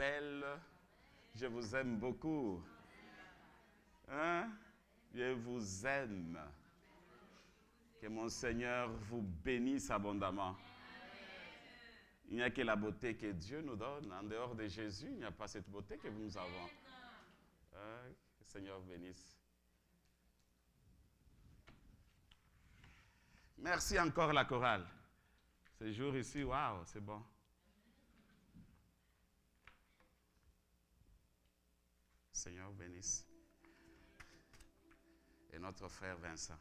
m'appelle, je vous aime beaucoup. Hein? Je vous aime. Que mon Seigneur vous bénisse abondamment. Il n'y a que la beauté que Dieu nous donne. En dehors de Jésus, il n'y a pas cette beauté que nous avons. Que le Seigneur bénisse. Merci encore la chorale. Ce jour ici, waouh, c'est bon. Seigneur bénisse. Et notre frère Vincent.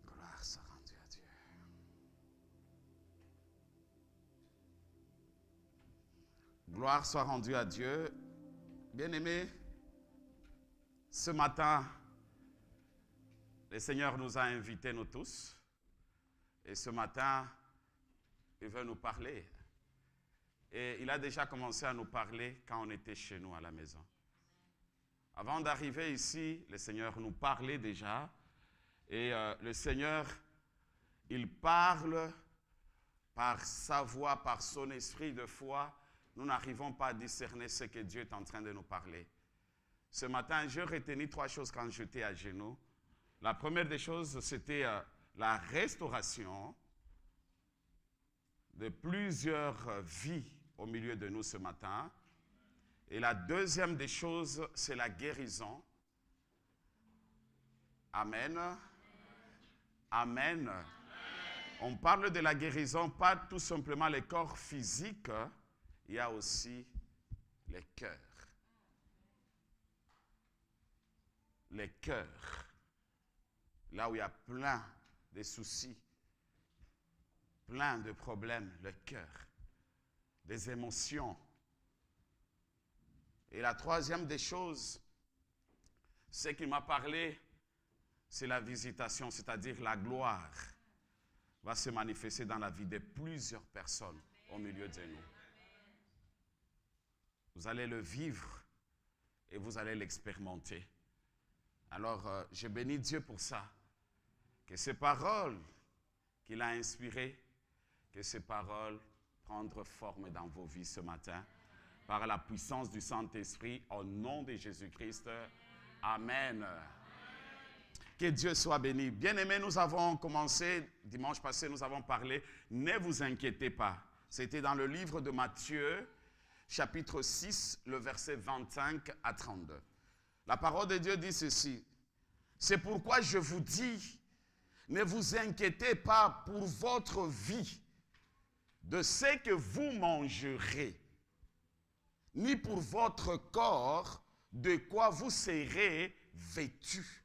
Gloire soit rendue à Dieu. Gloire soit rendue à Dieu. Bien-aimés, ce matin, le Seigneur nous a invités, nous tous. Et ce matin, il veut nous parler. Et il a déjà commencé à nous parler quand on était chez nous à la maison. Avant d'arriver ici, le Seigneur nous parlait déjà. Et le Seigneur, il parle par sa voix, par son esprit de foi. Nous n'arrivons pas à discerner ce que Dieu est en train de nous parler. Ce matin, j'ai retenu 3 choses quand j'étais à genoux. La première des choses, c'était la restauration de plusieurs vies au milieu de nous ce matin. Et la deuxième des choses, c'est la guérison. Amen. Amen. On parle de la guérison, pas tout simplement le corps physique, il y a aussi les cœurs. Les cœurs. Là où il y a plein de soucis, plein de problèmes, le cœur, des émotions. Et la troisième des choses, ce qu'il m'a parlé, c'est la visitation, c'est-à-dire la gloire va se manifester dans la vie de plusieurs personnes au milieu de nous. Vous allez le vivre et vous allez l'expérimenter. Alors, je bénis Dieu pour ça. Que ces paroles qu'il a inspirées, que ces paroles prennent forme dans vos vies ce matin. Par la puissance du Saint-Esprit, au nom de Jésus-Christ. Amen. Que Dieu soit béni. Bien-aimés, nous avons commencé, dimanche passé, nous avons parlé, ne vous inquiétez pas. C'était dans le livre de Matthieu, chapitre 6, le verset 25 à 32. La parole de Dieu dit ceci. C'est pourquoi je vous dis, ne vous inquiétez pas pour votre vie, de ce que vous mangerez, ni pour votre corps, de quoi vous serez vêtus.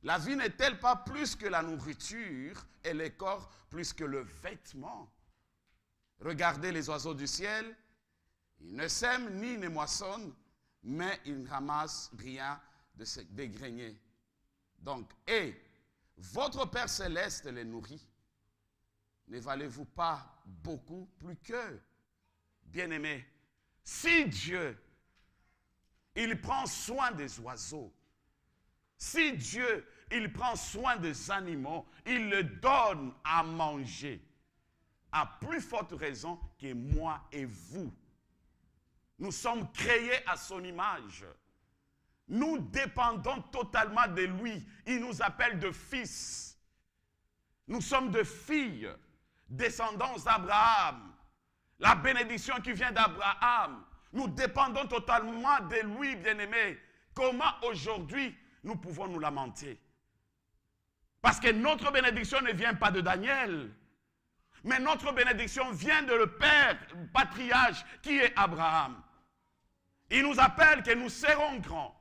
La vie n'est-elle pas plus que la nourriture et le corps plus que le vêtement? Regardez les oiseaux du ciel, ils ne sèment ni ne moissonnent, mais ils ne ramassent rien des greniers. Donc, et votre Père Céleste les nourrit. Ne valez-vous pas beaucoup plus qu'eux? Bien-aimés, si Dieu, il prend soin des oiseaux, si Dieu, il prend soin des animaux, il le donne à manger, à plus forte raison que moi et vous. Nous sommes créés à son image. Nous dépendons totalement de lui. Il nous appelle de fils. Nous sommes de filles, descendants d'Abraham. La bénédiction qui vient d'Abraham. Nous dépendons totalement de lui, bien-aimé. Comment aujourd'hui nous pouvons nous lamenter? Parce que notre bénédiction ne vient pas de Daniel. Mais notre bénédiction vient de le père, le patriarche, qui est Abraham. Il nous appelle que nous serons grands.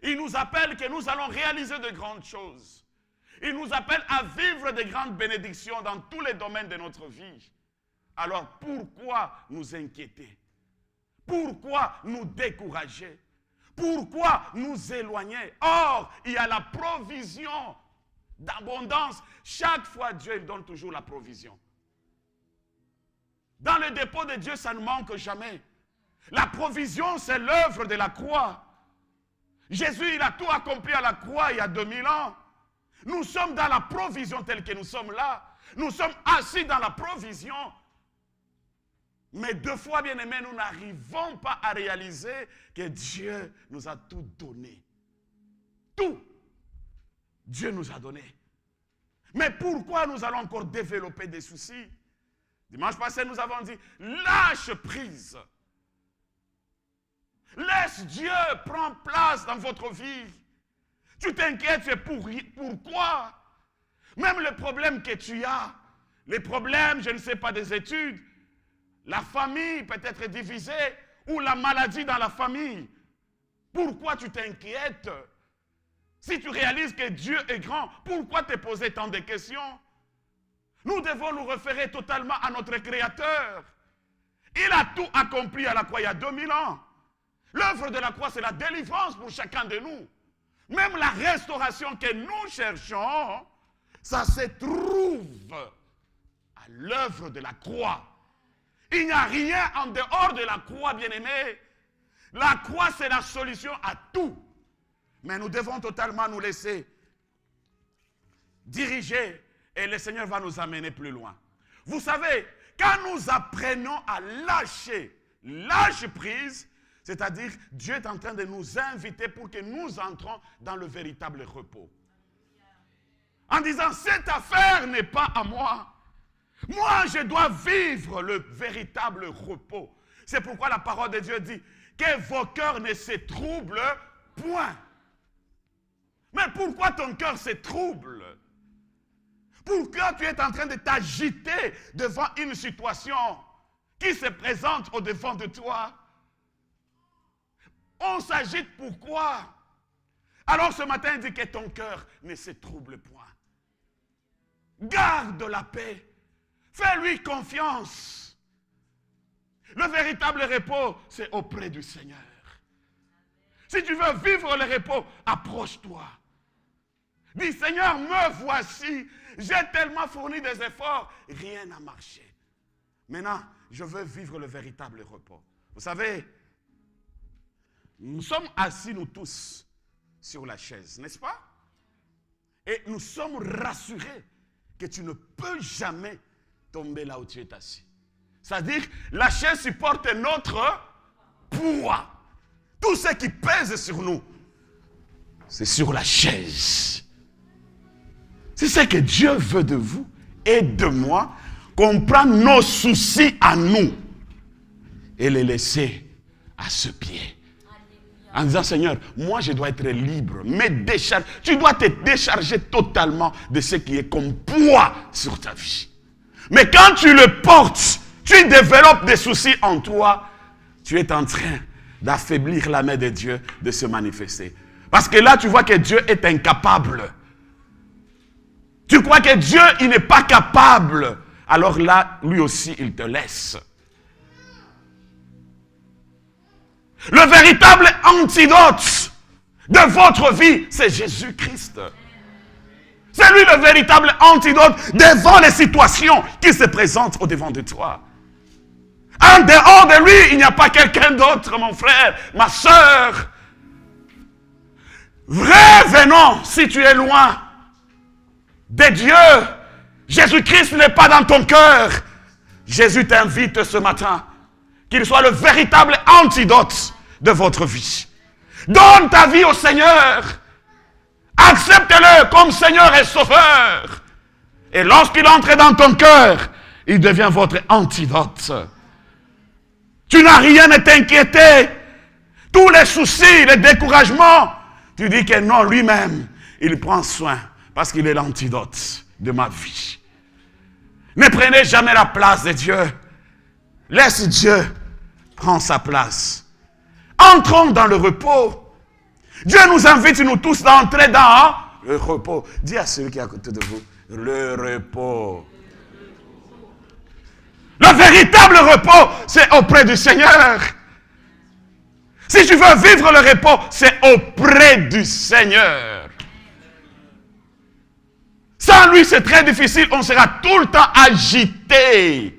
Il nous appelle que nous allons réaliser de grandes choses. Il nous appelle à vivre de grandes bénédictions dans tous les domaines de notre vie. Alors pourquoi nous inquiéter? Pourquoi nous décourager? Pourquoi nous éloigner? Or, il y a la provision d'abondance. Chaque fois, Dieu donne toujours la provision. Dans le dépôt de Dieu, ça ne manque jamais. La provision, c'est l'œuvre de la croix. Jésus, il a tout accompli à la croix il y a 2000 ans. Nous sommes dans la provision telle que nous sommes là. Nous sommes assis dans la provision. Mais deux fois, bien-aimés, nous n'arrivons pas à réaliser que Dieu nous a tout donné. Tout. Dieu nous a donné. Mais pourquoi nous allons encore développer des soucis? Dimanche passé, nous avons dit, lâche prise. Laisse Dieu prendre place dans votre vie. Tu t'inquiètes, c'est pourquoi? Même le problème que tu as, les problèmes, je ne sais pas, des études, la famille peut être divisée, ou la maladie dans la famille. Pourquoi tu t'inquiètes? Si tu réalises que Dieu est grand, pourquoi te poser tant de questions? Nous devons nous référer totalement à notre Créateur. Il a tout accompli à la croix il y a 2000 ans. L'œuvre de la croix, c'est la délivrance pour chacun de nous. Même la restauration que nous cherchons, ça se trouve à l'œuvre de la croix. Il n'y a rien en dehors de la croix, bien-aimé. La croix, c'est la solution à tout. Mais nous devons totalement nous laisser diriger et le Seigneur va nous amener plus loin. Vous savez, quand nous apprenons à lâcher prise, c'est-à-dire Dieu est en train de nous inviter pour que nous entrons dans le véritable repos. En disant, cette affaire n'est pas à moi. Moi, je dois vivre le véritable repos. C'est pourquoi la parole de Dieu dit que vos cœurs ne se troublent point. Mais pourquoi ton cœur se trouble? Pourquoi tu es en train de t'agiter devant une situation qui se présente au-devant de toi? On s'agite pourquoi? Alors ce matin, il dit que ton cœur ne se trouble point. Garde la paix. Fais-lui confiance. Le véritable repos, c'est auprès du Seigneur. Si tu veux vivre le repos, approche-toi. Dis, Seigneur, me voici. J'ai tellement fourni des efforts, rien n'a marché. Maintenant, je veux vivre le véritable repos. Vous savez, nous sommes assis, nous tous, sur la chaise, n'est-ce pas? Et nous sommes rassurés que tu ne peux jamais tomber là où tu es assis. C'est-à-dire, la chaise supporte notre poids. Tout ce qui pèse sur nous, c'est sur la chaise. C'est ce que Dieu veut de vous et de moi, qu'on prenne nos soucis à nous et les laisser à ce pied. En disant, Seigneur, moi je dois être libre, mais décharge. Tu dois te décharger totalement de ce qui est comme poids sur ta vie. Mais quand tu le portes, tu développes des soucis en toi, tu es en train d'affaiblir la main de Dieu de se manifester. Parce que là, tu vois que Dieu est incapable. Tu crois que Dieu, il n'est pas capable. Alors là, lui aussi, il te laisse. Le véritable antidote de votre vie, c'est Jésus-Christ. C'est lui le véritable antidote devant les situations qui se présentent au-devant de toi. En dehors de lui, il n'y a pas quelqu'un d'autre, mon frère, ma soeur. Revenons, si tu es loin de Dieu, Jésus-Christ n'est pas dans ton cœur. Jésus t'invite ce matin qu'il soit le véritable antidote de votre vie. Donne ta vie au Seigneur. Accepte-le comme Seigneur et Sauveur. Et lorsqu'il entre dans ton cœur, il devient votre antidote. Tu n'as rien à t'inquiéter. Tous les soucis, les découragements, tu dis que non, lui-même, il prend soin parce qu'il est l'antidote de ma vie. Ne prenez jamais la place de Dieu. Laisse Dieu prendre sa place. Entrons dans le repos. Dieu nous invite, nous tous, d'entrer dans le repos. Dis à celui qui est à côté de vous, le repos. Le véritable repos, c'est auprès du Seigneur. Si tu veux vivre le repos, c'est auprès du Seigneur. Sans lui, c'est très difficile. On sera tout le temps agité.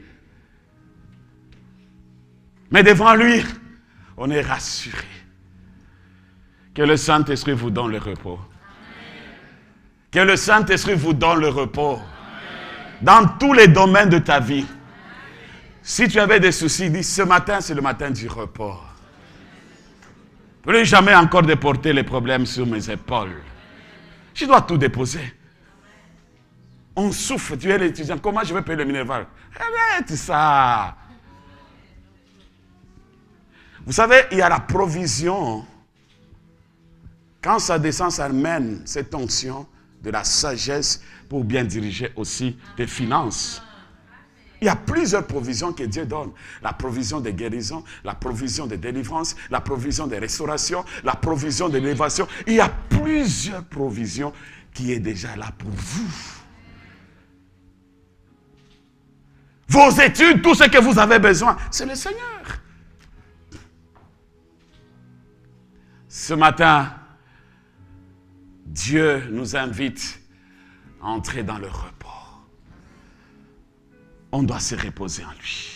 Mais devant lui, on est rassuré. Que le Saint-Esprit vous donne le repos. Amen. Que le Saint-Esprit vous donne le repos. Dans tous les domaines de ta vie. Si tu avais des soucis, dis ce matin, c'est le matin du repos. Plus jamais encore de porter les problèmes sur mes épaules. Je dois tout déposer. On souffre, tu es l'étudiant. Comment je vais payer le minerval? Arrête ça. Vous savez, il y a la provision. Quand ça descend, ça amène cette onction de la sagesse pour bien diriger aussi tes finances. Il y a plusieurs provisions que Dieu donne. La provision de guérison, la provision de délivrance, la provision de restauration, la provision de l'élévation. Il y a plusieurs provisions qui est déjà là pour vous. Vos études, tout ce que vous avez besoin, c'est le Seigneur. Ce matin, Dieu nous invite à entrer dans le repos. On doit se reposer en lui.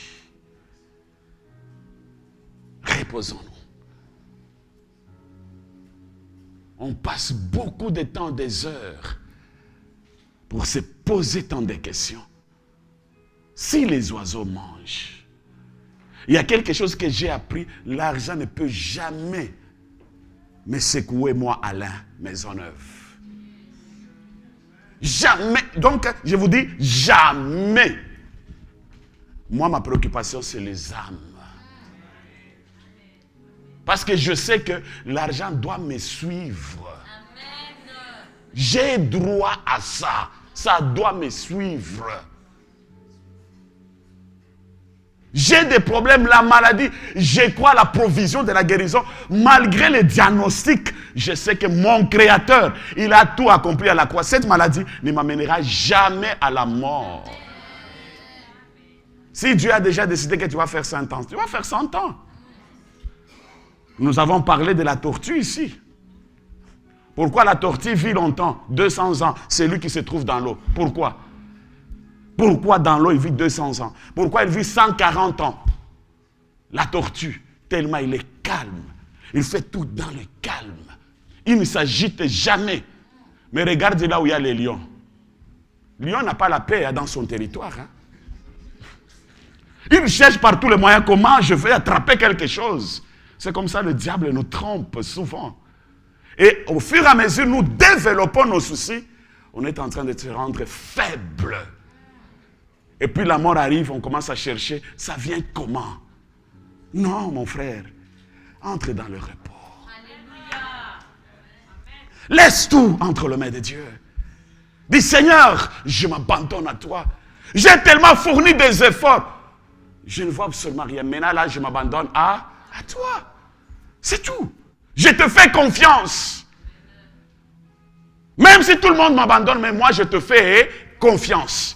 Reposons-nous. On passe beaucoup de temps, des heures, pour se poser tant de questions. Si les oiseaux mangent, il y a quelque chose que j'ai appris, l'argent ne peut jamais me secouer, moi, Alain, Maisonneuve. Jamais. Donc, je vous dis, jamais. Moi, ma préoccupation, c'est les âmes. Parce que je sais que l'argent doit me suivre. J'ai droit à ça. Ça doit me suivre. J'ai des problèmes, la maladie. Je crois à la provision de la guérison. Malgré les diagnostics, je sais que mon Créateur, il a tout accompli à la croix. Cette maladie ne m'amènera jamais à la mort. Si Dieu a déjà décidé que tu vas faire 100 ans, tu vas faire 100 ans. Nous avons parlé de la tortue ici. Pourquoi la tortue vit longtemps, 200 ans, c'est lui qui se trouve dans l'eau? Pourquoi? Pourquoi dans l'eau il vit 200 ans? Pourquoi il vit 140 ans? La tortue, tellement il est calme. Il fait tout dans le calme. Il ne s'agite jamais. Mais regarde là où il y a les lions. Le lion n'a pas la paix dans son territoire. Hein? Il cherche par tous les moyens comment je vais attraper quelque chose. C'est comme ça le diable nous trompe souvent. Et au fur et à mesure, nous développons nos soucis. On est en train de se rendre faible. Et puis la mort arrive, on commence à chercher. Ça vient comment? Non, mon frère. Entre dans le repos. Laisse tout entre les mains de Dieu. Dis, Seigneur, je m'abandonne à toi. J'ai tellement fourni des efforts. Je ne vois absolument rien. Maintenant, là, je m'abandonne à toi. C'est tout. Je te fais confiance. Même si tout le monde m'abandonne, mais moi, je te fais confiance.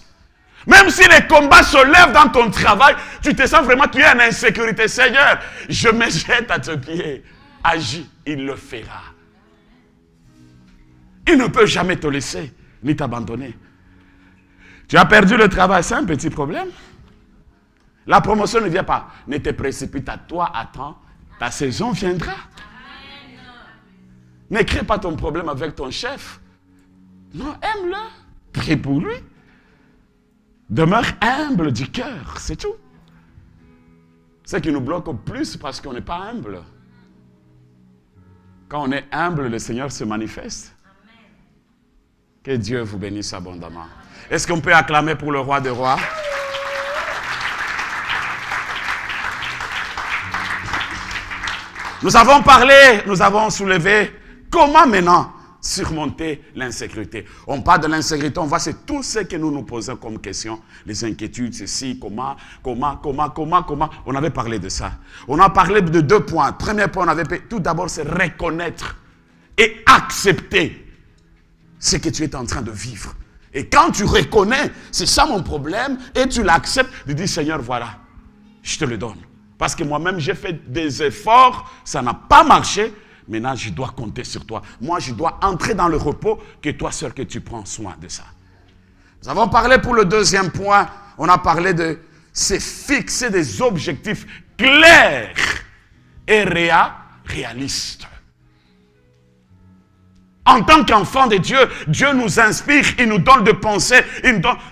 Même si les combats se lèvent dans ton travail, tu te sens vraiment, tu es en insécurité. Seigneur, je me jette à tes pieds. Agis, il le fera. Il ne peut jamais te laisser, ni t'abandonner. Tu as perdu le travail, c'est un petit problème. La promotion ne vient pas. Ne te précipite à toi, attends. Ta saison viendra. N'écris pas ton problème avec ton chef. Non, aime-le. Prie pour lui. Demeure humble du cœur, c'est tout. Ce qui nous bloque au plus parce qu'on n'est pas humble. Quand on est humble, le Seigneur se manifeste. Que Dieu vous bénisse abondamment. Est-ce qu'on peut acclamer pour le roi des rois? Nous avons parlé, nous avons soulevé comment maintenant surmonter l'insécurité. On parle de l'insécurité, on voit c'est tout ce que nous nous posons comme question, les inquiétudes, ceci, comment. On avait parlé de ça. On a parlé de 2 points. Premier point, on avait tout d'abord, c'est reconnaître et accepter ce que tu es en train de vivre. Et quand tu reconnais, c'est ça mon problème, et tu l'acceptes, tu dis Seigneur, voilà, je te le donne. Parce que moi-même, j'ai fait des efforts, ça n'a pas marché. Maintenant, je dois compter sur toi. Moi, je dois entrer dans le repos, que toi seul que tu prends soin de ça. Nous avons parlé pour le 2e point, on a parlé de se fixer des objectifs clairs et réalistes. En tant qu'enfants de Dieu, Dieu nous inspire, il nous donne de pensées,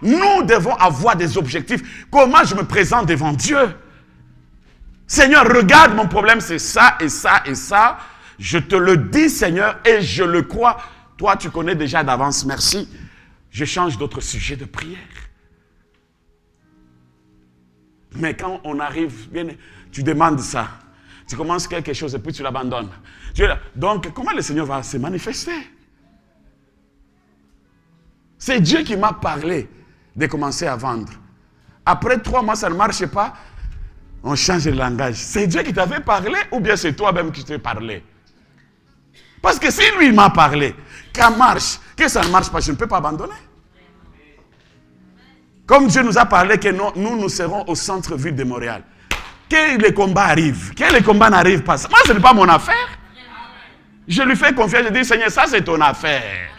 nous devons avoir des objectifs. Comment je me présente devant Dieu? Seigneur, regarde, mon problème, c'est ça et ça et ça. Je te le dis, Seigneur, et je le crois. Toi, tu connais déjà d'avance, merci. Je change d'autres sujets de prière. Mais quand on arrive, bien, tu demandes ça. Tu commences quelque chose et puis tu l'abandonnes. Donc, comment le Seigneur va se manifester? C'est Dieu qui m'a parlé de commencer à vendre. Après 3 mois, ça ne marche pas. On change de langage. C'est Dieu qui t'avait parlé ou bien c'est toi-même qui t'es parlé? Parce que si lui m'a parlé, qu'ça marche, que ça ne marche pas, je ne peux pas abandonner. Comme Dieu nous a parlé que nous serons au centre-ville de Montréal. Que les combats arrivent, que les combats n'arrivent pas. Moi, ce n'est pas mon affaire. Je lui fais confiance, je dis, Seigneur, ça c'est ton affaire.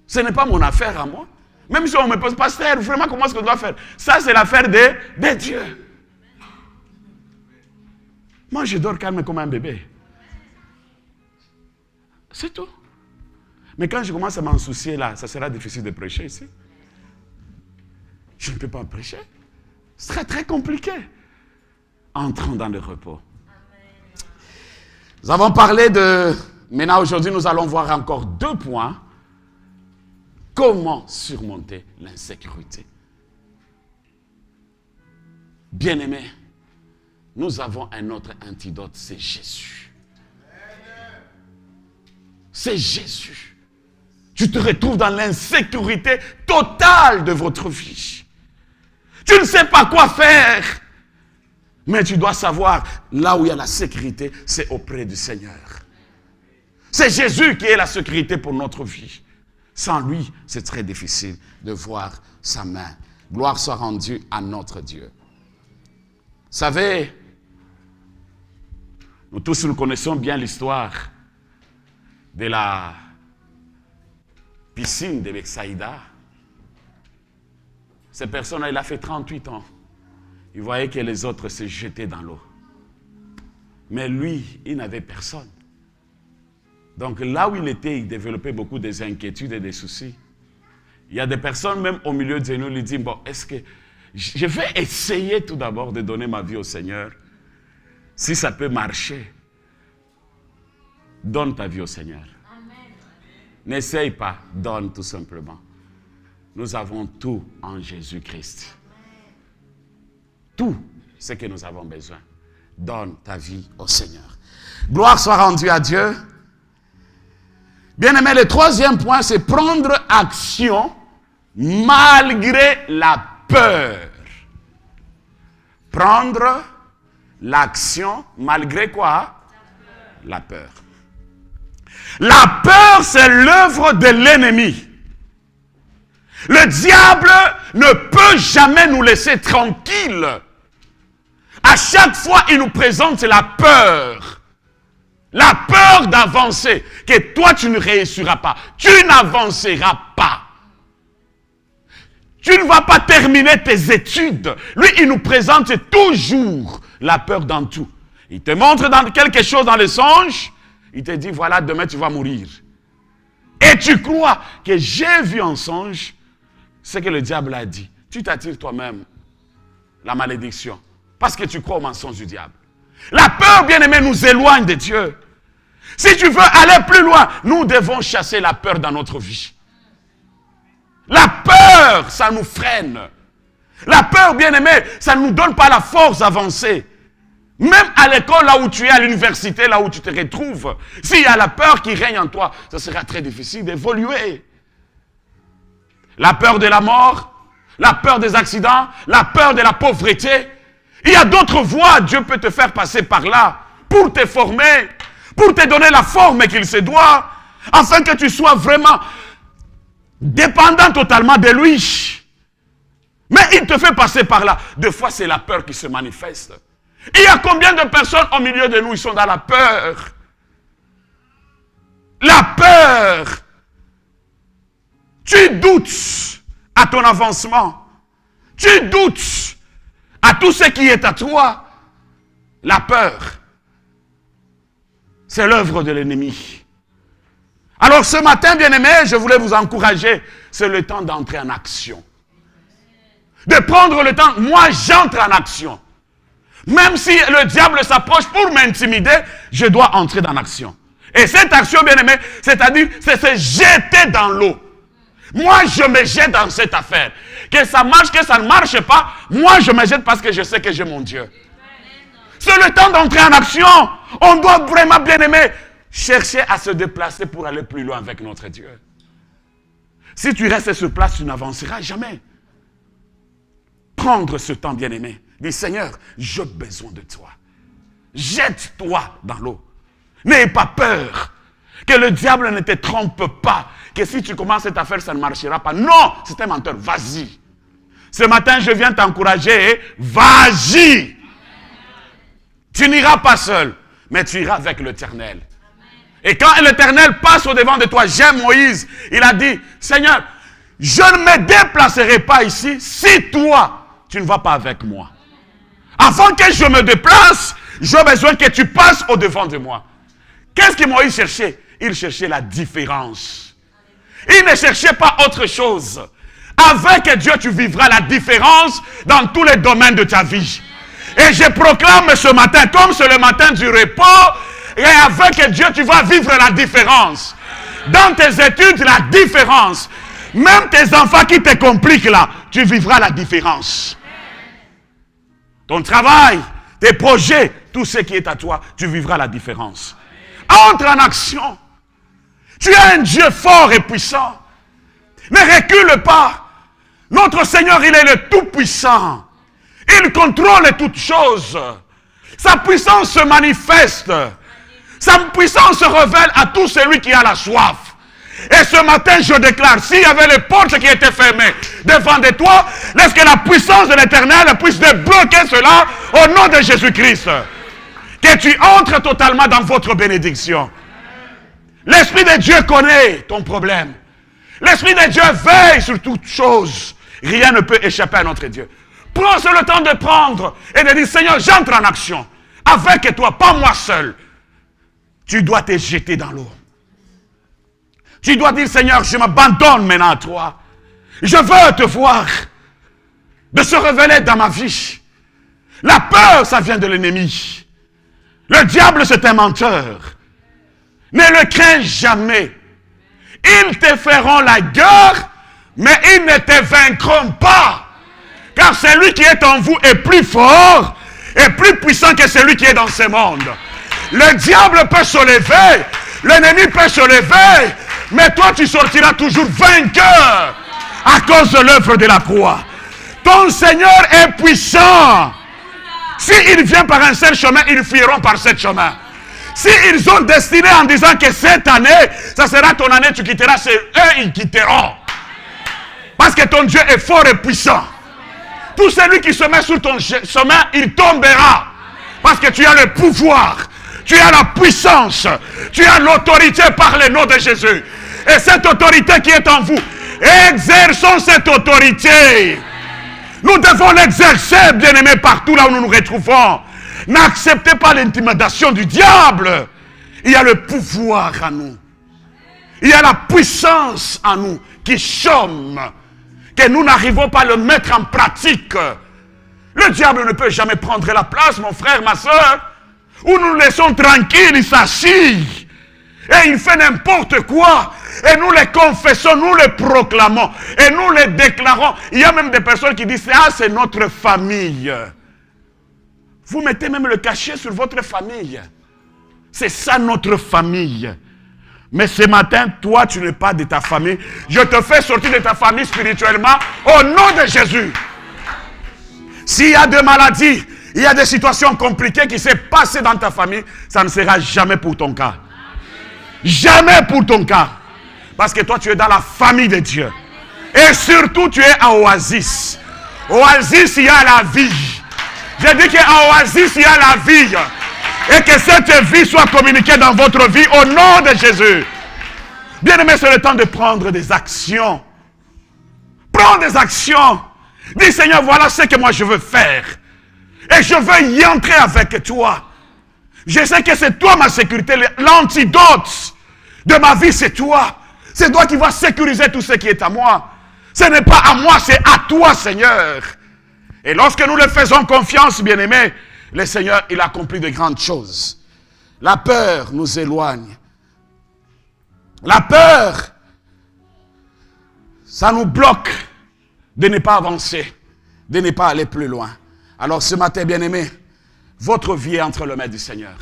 Ce n'est pas mon affaire à moi. Même si on me pose, pasteur, vraiment, comment est-ce que je dois faire? Ça, c'est l'affaire de Dieu. Moi, je dors calme comme un bébé. C'est tout. Mais quand je commence à m'en soucier là, ça sera difficile de prêcher ici. Je ne peux pas prêcher. Ce sera très compliqué. Entrons dans le repos. Nous avons parlé de... Maintenant, aujourd'hui, nous allons voir encore 2 points. Comment surmonter l'insécurité? Bien-aimés, nous avons un autre antidote, c'est Jésus. C'est Jésus. Tu te retrouves dans l'insécurité totale de votre vie. Tu ne sais pas quoi faire. Mais tu dois savoir, là où il y a la sécurité, c'est auprès du Seigneur. C'est Jésus qui est la sécurité pour notre vie. Sans lui, c'est très difficile de voir sa main. Gloire soit rendue à notre Dieu. Vous savez, nous tous nous connaissons bien l'histoire de la piscine de Bethsaïda. Cette personne-là, il a fait 38 ans. Il voyait que les autres se jetaient dans l'eau. Mais lui, il n'avait personne. Donc là où il était, il développait beaucoup des inquiétudes et des soucis. Il y a des personnes, même au milieu de nous, lui disent, bon, est-ce que je vais essayer tout d'abord de donner ma vie au Seigneur. Si ça peut marcher, donne ta vie au Seigneur. N'essaye pas, donne tout simplement. Nous avons tout en Jésus-Christ. Tout ce que nous avons besoin. Donne ta vie au Seigneur. Gloire soit rendue à Dieu. Bien-aimé, le 3e point, c'est prendre action malgré la peur. Prendre l'action malgré quoi? La peur. La peur, c'est l'œuvre de l'ennemi. Le diable ne peut jamais nous laisser tranquilles. À chaque fois, il nous présente la peur. La peur d'avancer. Que toi, tu ne réussiras pas. Tu n'avanceras pas. Tu ne vas pas terminer tes études. Lui, il nous présente toujours la peur dans tout. Il te montre dans quelque chose dans le songe. Il te dit, voilà, demain tu vas mourir. Et tu crois que j'ai vu en songe ce que le diable a dit. Tu t'attires toi-même la malédiction. Parce que tu crois au mensonge du diable. La peur, bien-aimé, nous éloigne de Dieu. Si tu veux aller plus loin, nous devons chasser la peur dans notre vie. La peur, ça nous freine. La peur, bien-aimé, ça ne nous donne pas la force d'avancer. Même à l'école, là où tu es, à l'université, là où tu te retrouves, s'il y a la peur qui règne en toi, ça sera très difficile d'évoluer. La peur de la mort, la peur des accidents, la peur de la pauvreté. Il y a d'autres voies, Dieu peut te faire passer par là pour te former, pour te donner la forme qu'il se doit, afin que tu sois vraiment dépendant totalement de lui. Mais il te fait passer par là. Des fois, c'est la peur qui se manifeste. Il y a combien de personnes au milieu de nous qui sont dans la peur? La peur. Tu doutes à ton avancement. Tu doutes à tout ce qui est à toi. La peur, c'est l'œuvre de l'ennemi. Alors ce matin, bien-aimés, je voulais vous encourager. C'est le temps d'entrer en action. De prendre le temps. Moi, j'entre en action. Même si le diable s'approche pour m'intimider, je dois entrer dans l'action. Et cette action, bien-aimé, c'est-à-dire, c'est se jeter dans l'eau. Moi, je me jette dans cette affaire. Que ça marche, que ça ne marche pas, moi, je me jette parce que je sais que j'ai mon Dieu. C'est le temps d'entrer en action. On doit vraiment, bien-aimé, chercher à se déplacer pour aller plus loin avec notre Dieu. Si tu restes sur place, tu n'avanceras jamais. Prendre ce temps, bien-aimé. Dis, Seigneur, j'ai besoin de toi. Jette-toi dans l'eau. N'aie pas peur. Que le diable ne te trompe pas. Que si tu commences cette affaire, ça ne marchera pas. Non, c'est un menteur. Vas-y. Ce matin, je viens t'encourager. Vas-y. Tu n'iras pas seul, mais tu iras avec l'Éternel. Et quand l'Éternel passe au-devant de toi, j'aime Moïse, il a dit, Seigneur, je ne me déplacerai pas ici si toi, tu ne vas pas avec moi. Avant que je me déplace, j'ai besoin que tu passes au-devant de moi. Qu'est-ce que Moïse cherchait? Il cherchait la différence. Il ne cherchait pas autre chose. Avec Dieu, tu vivras la différence dans tous les domaines de ta vie. Et je proclame ce matin, comme c'est le matin du repos, et avec Dieu, tu vas vivre la différence. Dans tes études, la différence. Même tes enfants qui te compliquent là, tu vivras la différence. Ton travail, tes projets, tout ce qui est à toi, tu vivras la différence. Entre en action. Tu es un Dieu fort et puissant. Ne recule pas. Notre Seigneur, il est le Tout-Puissant. Il contrôle toutes choses. Sa puissance se manifeste. Sa puissance se révèle à tout celui qui a la soif. Et ce matin, je déclare, s'il y avait les portes qui étaient fermées devant de toi, laisse que la puissance de l'Éternel puisse débloquer cela au nom de Jésus-Christ. Que tu entres totalement dans votre bénédiction. L'Esprit de Dieu connaît ton problème. L'Esprit de Dieu veille sur toutes choses. Rien ne peut échapper à notre Dieu. Prends le temps de prendre et de dire, Seigneur, j'entre en action. Avec toi, pas moi seul. Tu dois te jeter dans l'eau. Tu dois dire, Seigneur, je m'abandonne maintenant à toi. Je veux te voir. De se révéler dans ma vie. La peur, ça vient de l'ennemi. Le diable, c'est un menteur. Ne le crains jamais. Ils te feront la guerre, mais ils ne te vaincront pas. Car celui qui est en vous est plus fort et plus puissant que celui qui est dans ce monde. Le diable peut se lever, l'ennemi peut se lever, mais toi tu sortiras toujours vainqueur à cause de l'œuvre de la croix. Ton Seigneur est puissant. S'il vient par un seul chemin, ils fuiront par ce chemin. S'ils ont destiné en disant que cette année, ça sera ton année, tu quitteras, c'est eux, ils quitteront. Parce que ton Dieu est fort et puissant. Tout celui qui se met sur ton chemin, il tombera. Parce que tu as le pouvoir, tu as la puissance, tu as l'autorité par le nom de Jésus. Et cette autorité qui est en vous, exerçons cette autorité. Nous devons l'exercer, bien-aimés, partout là où nous nous retrouvons. N'acceptez pas l'intimidation du diable. Il y a le pouvoir en nous. Il y a la puissance en nous qui chôme. Que nous n'arrivons pas à le mettre en pratique. Le diable ne peut jamais prendre la place, mon frère, ma soeur. Où nous le laissons tranquille, il s'assit. Et il fait n'importe quoi. Et nous les confessons, nous les proclamons. Et nous les déclarons. Il y a même des personnes qui disent, ah, c'est notre famille. Vous mettez même le cachet sur votre famille. C'est ça notre famille. Mais ce matin, toi, tu n'es pas de ta famille. Je te fais sortir de ta famille spirituellement au nom de Jésus. S'il y a des maladies, il y a des situations compliquées qui s'est passées dans ta famille, ça ne sera jamais pour ton cas. Jamais pour ton cas. Parce que toi, tu es dans la famille de Dieu. Et surtout, tu es à Oasis. Oasis, il y a la vie. Je dis qu'en Oasis, il y a la vie. Et que cette vie soit communiquée dans votre vie au nom de Jésus. Bien-aimé, c'est le temps de prendre des actions. Prends des actions. Dis, Seigneur, voilà ce que moi je veux faire. Et je veux y entrer avec toi. Je sais que c'est toi ma sécurité, l'antidote. de ma vie, c'est toi. C'est toi qui vas sécuriser tout ce qui est à moi. Ce n'est pas à moi, c'est à toi, Seigneur. Et lorsque nous le faisons confiance, bien-aimés, le Seigneur, il accomplit de grandes choses. La peur nous éloigne. La peur, ça nous bloque de ne pas avancer, de ne pas aller plus loin. Alors ce matin, bien-aimés, votre vie est entre les mains du Seigneur.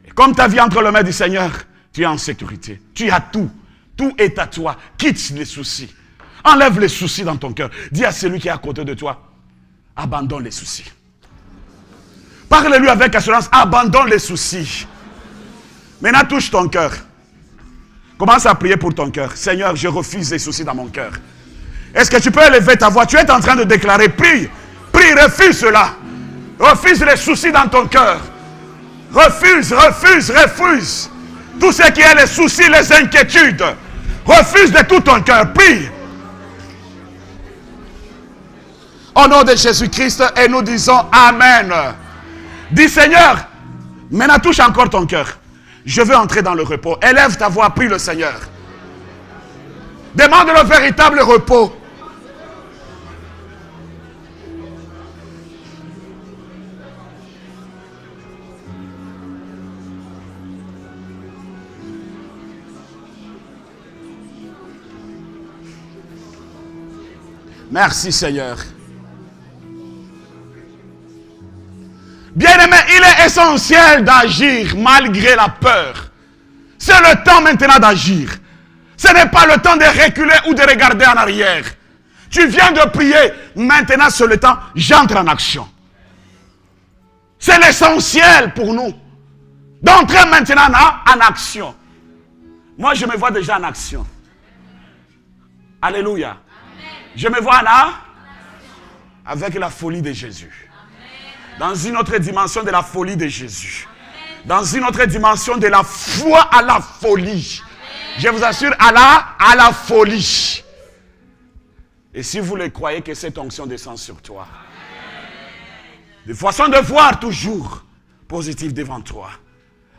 Et comme ta vie est entre les mains du Seigneur, tu es en sécurité. Tu as tout. Tout est à toi. Quitte les soucis. Enlève les soucis dans ton cœur. Dis à celui qui est à côté de toi, abandonne les soucis. Parle-lui avec assurance, abandonne les soucis. Maintenant, touche ton cœur. Commence à prier pour ton cœur. Seigneur, je refuse les soucis dans mon cœur. Est-ce que tu peux élever ta voix? Tu es en train de déclarer, prie. Prie, refuse cela. Refuse les soucis dans ton cœur. Refuse, refuse, refuse. Tout ce qui est les soucis, les inquiétudes. Refuse de tout ton cœur. Prie. Au nom de Jésus-Christ, et nous disons Amen. Dis Seigneur, maintenant touche encore ton cœur. Je veux entrer dans le repos. Élève ta voix, prie le Seigneur. Demande le véritable repos. Merci Seigneur. Bien-aimé, il est essentiel d'agir malgré la peur. C'est le temps maintenant d'agir. Ce n'est pas le temps de reculer ou de regarder en arrière. Tu viens de prier, maintenant c'est le temps, j'entre en action. C'est l'essentiel pour nous. D'entrer maintenant en action. Moi je me vois déjà en action. Alléluia. Amen. Je me vois là avec la folie de Jésus. Dans une autre dimension de la folie de Jésus. Dans une autre dimension de la foi à la folie. Je vous assure, à la folie. Et si vous le croyez que cette onction descend sur toi. De façon de voir toujours positif devant toi.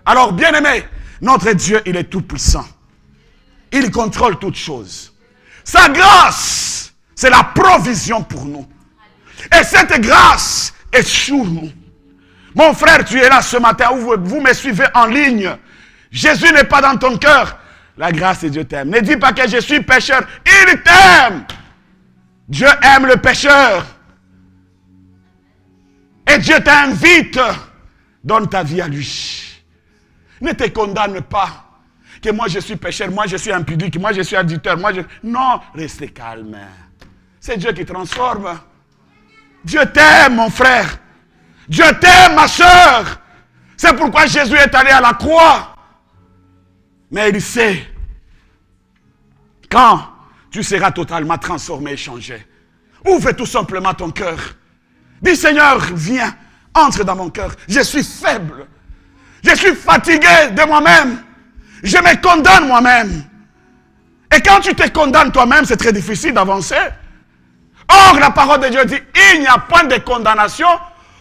Alors, bien-aimé, notre Dieu, il est tout puissant. Il contrôle toutes choses. Sa grâce, c'est la provision pour nous. Et cette grâce est sur nous. Mon frère, tu es là ce matin, où vous me suivez en ligne. Jésus n'est pas dans ton cœur. La grâce de Dieu t'aime. Ne dis pas que je suis pécheur. Il t'aime. Dieu aime le pécheur. Et Dieu t'invite. Donne ta vie à lui. Ne te condamne pas. Que moi je suis pécheur, moi je suis impudique, moi je suis adultère, Non, restez calme. C'est Dieu qui transforme. Dieu t'aime, mon frère. Dieu t'aime, ma soeur. C'est pourquoi Jésus est allé à la croix. Mais il sait, quand tu seras totalement transformé et changé, ouvre tout simplement ton cœur. Dis Seigneur, viens, entre dans mon cœur. Je suis faible. Je suis fatigué de moi-même. Je me condamne moi-même. Et quand tu te condamnes toi-même, c'est très difficile d'avancer. Or, la parole de Dieu dit, il n'y a point de condamnation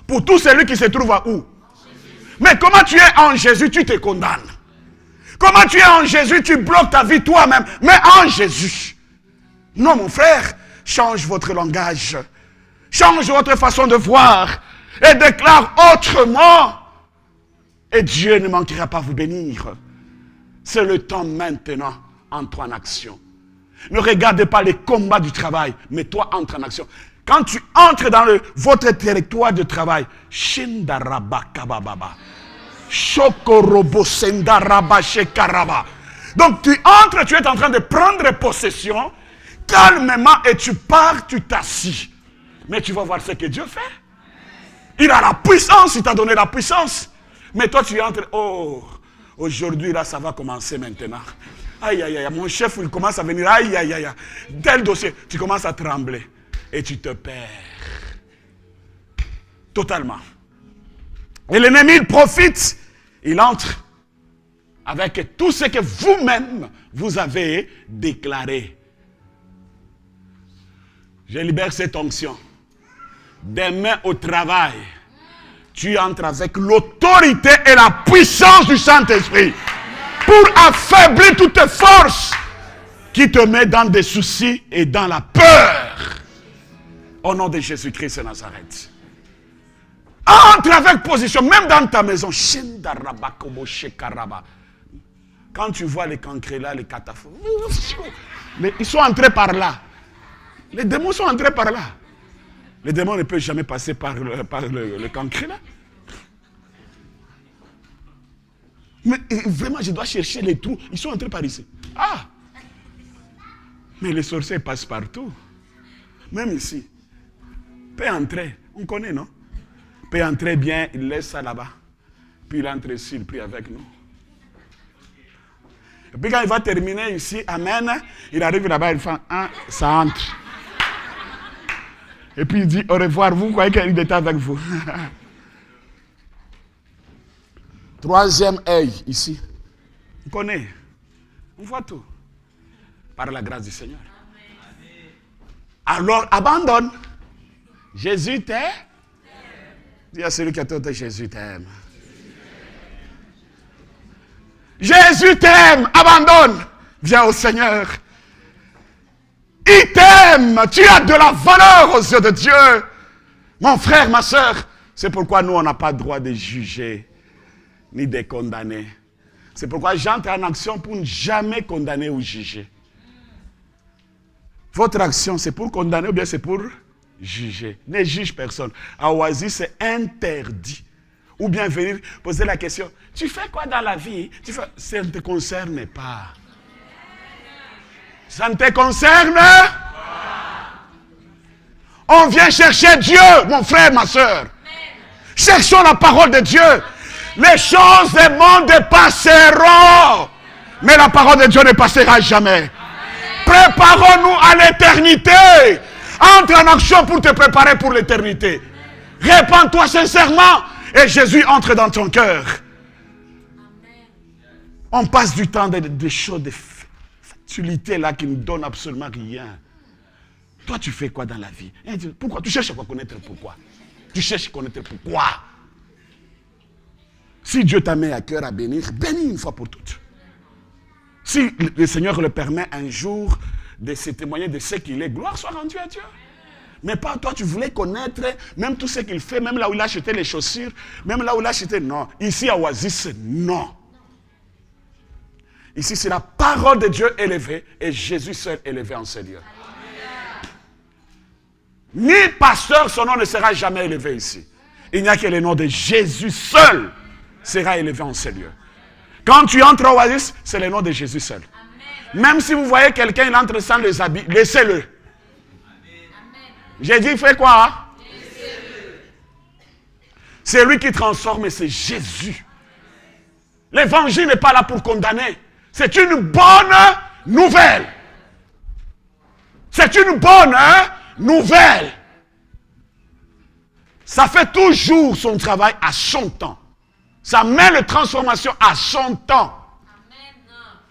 pour tout celui qui se trouve à où? Mais comment tu es en Jésus, tu te condamnes. Comment tu es en Jésus, tu bloques ta vie toi-même. Mais en Jésus. Non, mon frère, change votre langage. Change votre façon de voir. Et déclare autrement. Et Dieu ne manquera pas vous bénir. C'est le temps maintenant. Entre en action. Ne regardez pas les combats du travail, mais toi entre en action. Quand tu entres dans votre territoire de travail, donc tu entres, tu es en train de prendre possession, calmement, et tu pars, tu t'assis. Mais tu vas voir ce que Dieu fait. Il a la puissance, il t'a donné la puissance. Mais toi tu entres, oh, aujourd'hui là ça va commencer maintenant. Aïe, aïe, aïe, mon chef, il commence à venir, aïe, aïe, aïe, tel dossier, tu commences à trembler et tu te perds. Totalement. Et l'ennemi, il profite, il entre avec tout ce que vous-même, vous avez déclaré. Je libère cette onction. Demain au travail, tu entres avec l'autorité et la puissance du Saint-Esprit. pour affaiblir toutes tes forces qui te met dans des soucis et dans la peur. Au nom de Jésus-Christ de Nazareth. Entre avec position, même dans ta maison. Quand tu vois les cancrélats, les cataphones, ils sont entrés par là. Les démons sont entrés par là. Les démons ne peuvent jamais passer par le cancrélat. Mais vraiment, je dois chercher les trous. Ils sont entrés par ici. Ah! Mais les sorciers passent partout. Même ici. Peut entrer. On connaît, non? Peut entrer bien, il laisse ça là-bas. Puis il entre ici, il prie avec nous. Et puis quand il va terminer ici, amen, il arrive là-bas, il fait ça entre. Et puis il dit au revoir, vous croyez qu'il était avec vous. Troisième œil, ici. On connaît. On voit tout. Par la grâce du Seigneur. Alors, abandonne. Jésus t'aime. Dis à celui qui a tenu, Jésus t'aime. Jésus t'aime. Abandonne. Viens au Seigneur. Il t'aime. Tu as de la valeur aux yeux de Dieu. Mon frère, ma soeur. C'est pourquoi nous, on n'a pas le droit de juger ni de condamner. C'est pourquoi j'entre en action pour ne jamais condamner ou juger. Votre action, c'est pour condamner ou bien c'est pour juger. Ne juge personne. À Oasis, c'est interdit. Ou bien venir poser la question, tu fais quoi dans la vie? Ça ne te concerne pas. Ça ne te concerne pas. On vient chercher Dieu, mon frère, ma soeur. Cherchons la parole de Dieu. Les choses du monde passeront. Mais la parole de Dieu ne passera jamais. Préparons-nous à l'éternité. Entre en action pour te préparer pour l'éternité. Répands-toi sincèrement et Jésus entre dans ton cœur. On passe du temps des choses de facilité là qui ne donnent absolument rien. Toi, tu fais quoi dans la vie? Pourquoi? Tu cherches à connaître pourquoi. Tu cherches à connaître pourquoi. Si Dieu t'a mis à cœur à bénir, bénis une fois pour toutes. Si le Seigneur le permet un jour de se témoigner de ce qu'il est, gloire soit rendue à Dieu. Mais pas toi, tu voulais connaître même tout ce qu'il fait, même là où il a acheté les chaussures, même là où il a acheté, non. Ici à Oasis, non. Ici, c'est la parole de Dieu élevée et Jésus seul élevé en ces lieux. Ni pasteur, son nom ne sera jamais élevé ici. Il n'y a que le nom de Jésus seul sera élevé en ces lieux. Quand tu entres au Oasis, c'est le nom de Jésus seul. Amen. Même si vous voyez quelqu'un, il entre sans les habits, laissez-le. J'ai dit, fais quoi? Hein? C'est lui qui transforme et c'est Jésus. L'évangile n'est pas là pour condamner. C'est une bonne nouvelle. C'est une bonne nouvelle. Ça fait toujours son travail à son temps. Ça met la transformation à son temps.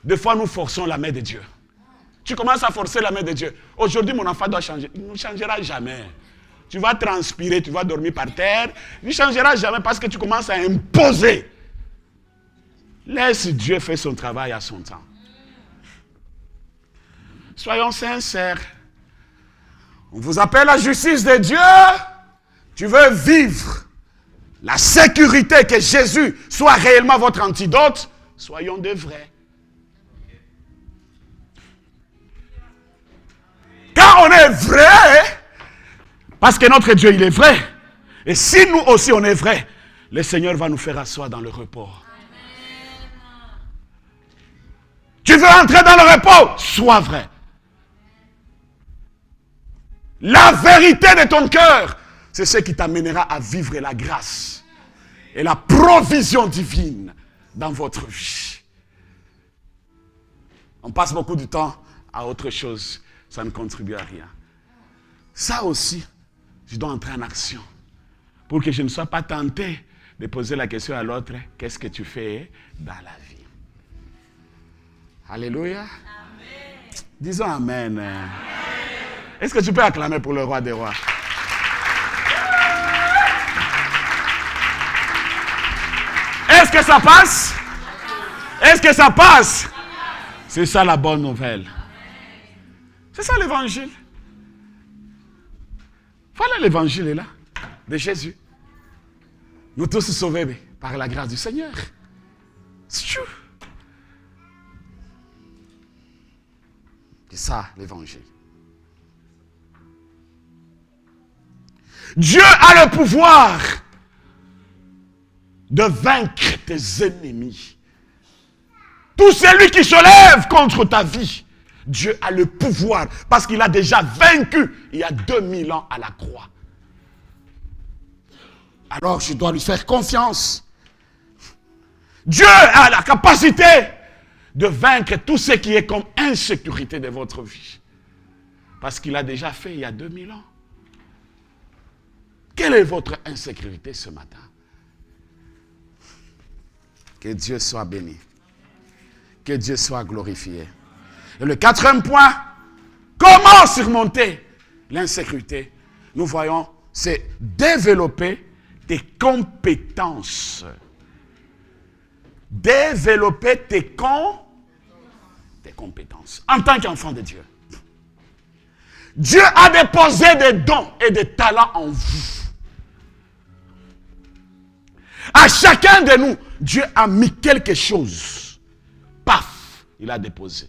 Des fois, nous forçons la main de Dieu. Tu commences à forcer la main de Dieu. Aujourd'hui, mon enfant doit changer. Il ne changera jamais. Tu vas transpirer, tu vas dormir par terre. Il ne changera jamais parce que tu commences à imposer. Laisse Dieu faire son travail à son temps. Soyons sincères. On vous appelle la justice de Dieu. Tu veux vivre la sécurité, que Jésus soit réellement votre antidote. Soyons de vrais. Quand on est vrai, parce que notre Dieu, il est vrai. Et si nous aussi, on est vrai, le Seigneur va nous faire asseoir dans le repos. Amen. Tu veux entrer dans le repos? Sois vrai. La vérité de ton cœur, c'est ce qui t'amènera à vivre la grâce et la provision divine dans votre vie. On passe beaucoup de temps à autre chose. Ça ne contribue à rien. Ça aussi, je dois entrer en action. Pour que je ne sois pas tenté de poser la question à l'autre, qu'est-ce que tu fais dans la vie? Alléluia. Amen. Disons Amen. Amen. Est-ce que tu peux acclamer pour le roi des rois? Est-ce que ça passe? Est-ce que ça passe? C'est ça la bonne nouvelle. C'est ça l'évangile. Voilà l'évangile est là, de Jésus. Nous tous sauvés par la grâce du Seigneur. C'est ça l'évangile. Dieu a le pouvoir de vaincre tes ennemis. Tout celui qui se lève contre ta vie, Dieu a le pouvoir parce qu'il a déjà vaincu il y a 2000 ans à la croix. Alors je dois lui faire confiance. Dieu a la capacité de vaincre tout ce qui est comme insécurité de votre vie. Parce qu'il a déjà fait il y a 2000 ans. Quelle est votre insécurité ce matin? Que Dieu soit béni. Que Dieu soit glorifié. Et le quatrième point, comment surmonter l'insécurité? Nous voyons, c'est développer tes compétences. Développer tes compétences. En tant qu'enfant de Dieu. Dieu a déposé des dons et des talents en vous. À chacun de nous, Dieu a mis quelque chose. Paf, il a déposé.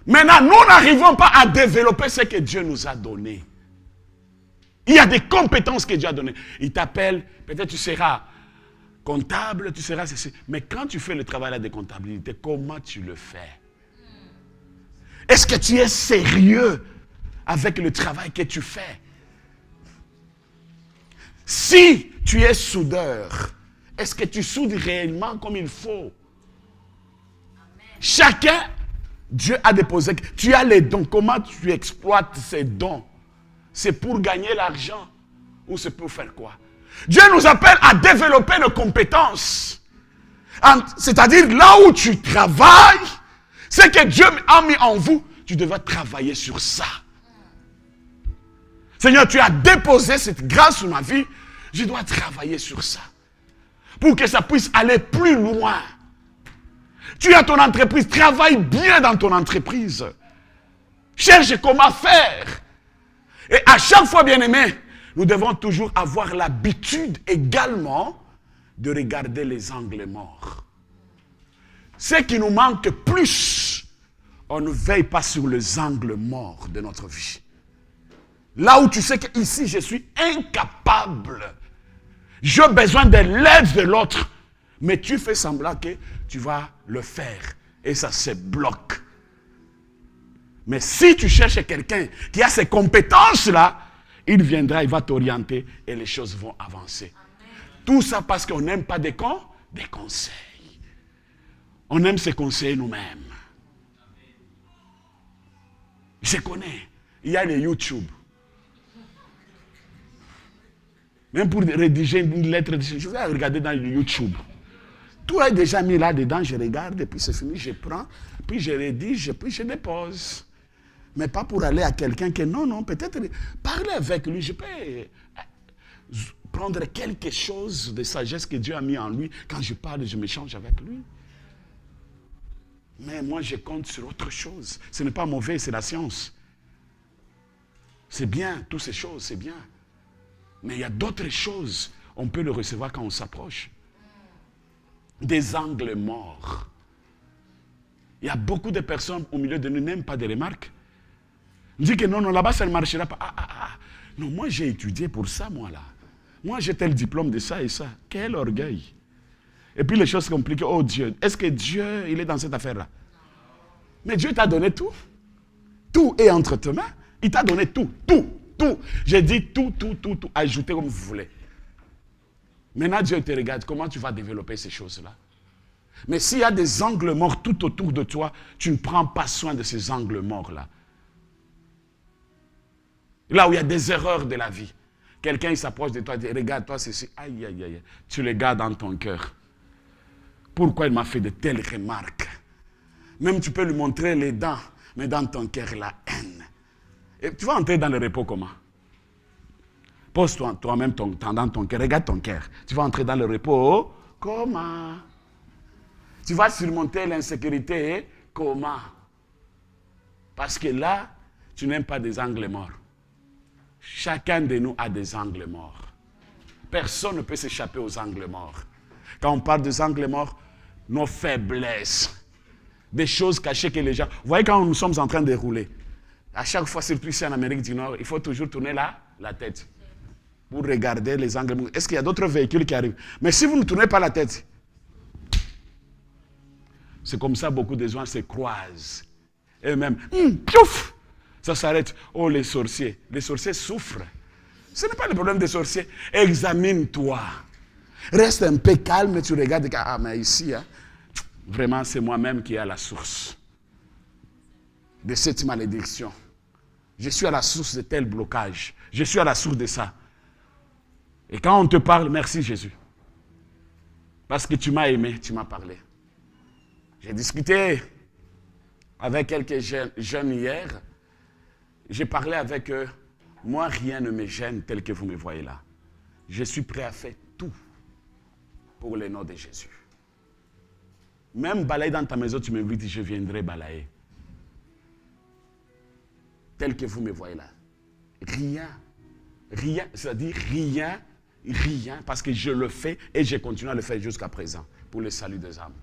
Maintenant, nous n'arrivons pas à développer ce que Dieu nous a donné. Il y a des compétences que Dieu a données. Il t'appelle, peut-être tu seras comptable, tu seras ceci. Mais quand tu fais le travail de comptabilité, comment tu le fais? Est-ce que tu es sérieux avec le travail que tu fais? Si tu es soudeur, est-ce que tu soudes réellement comme il faut? Chacun, Dieu a déposé. Tu as les dons. Comment tu exploites ces dons? C'est pour gagner l'argent ou c'est pour faire quoi? Dieu nous appelle à développer nos compétences. C'est-à-dire là où tu travailles, ce que Dieu a mis en vous, tu devrais travailler sur ça. Seigneur, tu as déposé cette grâce sur ma vie, je dois travailler sur ça. Pour que ça puisse aller plus loin. Tu as ton entreprise, travaille bien dans ton entreprise. Cherche comment faire. Et à chaque fois, bien-aimé, nous devons toujours avoir l'habitude également de regarder les angles morts. Ce qui nous manque plus, on ne veille pas sur les angles morts de notre vie. Là où tu sais qu'ici, je suis incapable. J'ai besoin de l'aide de l'autre. Mais tu fais semblant que tu vas le faire. Et ça se bloque. Mais si tu cherches quelqu'un qui a ces compétences-là, il viendra, il va t'orienter et les choses vont avancer. Amen. Tout ça parce qu'on n'aime pas des conseils. On aime se conseiller nous-mêmes. Je connais. Il y a les YouTube. Même pour rédiger une lettre, je vais regarder dans le YouTube. Tout est déjà mis là-dedans, je regarde, et puis c'est fini, je prends, puis je rédige, puis je dépose. Mais pas pour aller à quelqu'un qui, non, peut-être parler avec lui, je peux prendre quelque chose de sagesse que Dieu a mis en lui. Quand je parle, je m'échange avec lui. Mais moi, je compte sur autre chose. Ce n'est pas mauvais, c'est la science. C'est bien, toutes ces choses, c'est bien. Mais il y a d'autres choses, on peut le recevoir quand on s'approche. Des angles morts. Il y a beaucoup de personnes au milieu de nous qui n'aiment pas des remarques. On dit que non, là-bas ça ne marchera pas. Non, moi j'ai étudié pour ça, moi là. Moi j'ai tel diplôme de ça et ça. Quel orgueil. Et puis les choses compliquées, oh Dieu, est-ce que Dieu, il est dans cette affaire-là? Mais Dieu t'a donné tout. Tout est entre tes mains. Il t'a donné tout. J'ai dit tout. Ajoutez comme vous voulez. Maintenant, Dieu te regarde. Comment tu vas développer ces choses-là? Mais s'il y a des angles morts tout autour de toi, tu ne prends pas soin de ces angles morts-là. Là où il y a des erreurs de la vie. Quelqu'un il s'approche de toi et dit, regarde-toi ceci. Aïe. Tu le gardes dans ton cœur. Pourquoi il m'a fait de telles remarques? Même tu peux lui montrer les dents, mais dans ton cœur, la haine. Et tu vas entrer dans le repos comment? Pose toi-même dans ton cœur. Regarde ton cœur. Tu vas entrer dans le repos comment? Tu vas surmonter l'insécurité comment? Parce que là, tu n'aimes pas des angles morts. Chacun de nous a des angles morts. Personne ne peut s'échapper aux angles morts. Quand on parle des angles morts, nos faiblesses, des choses cachées que les gens... Vous voyez, quand nous sommes en train de rouler, à chaque fois, surtout ici en Amérique du Nord, il faut toujours tourner la tête pour regarder les angles morts. Est-ce qu'il y a d'autres véhicules qui arrivent? Mais si vous ne tournez pas la tête, c'est comme ça beaucoup de gens se croisent. Et même, pouf, ça s'arrête. Oh, les sorciers souffrent. Ce n'est pas le problème des sorciers. Examine-toi. Reste un peu calme et tu regardes. Ah, mais ici, hein, vraiment, c'est moi-même qui est à la source de cette malédiction. Je suis à la source de tel blocage. Je suis à la source de ça. Et quand on te parle, merci Jésus. Parce que tu m'as aimé, tu m'as parlé. J'ai discuté avec quelques jeunes hier. J'ai parlé avec eux. Moi, rien ne me gêne tel que vous me voyez là. Je suis prêt à faire tout pour le nom de Jésus. Même balayer dans ta maison, tu m'invites, je viendrai balayer. Tel que vous me voyez là. Rien, c'est-à-dire rien, parce que je le fais et je continue à le faire jusqu'à présent pour le salut des âmes.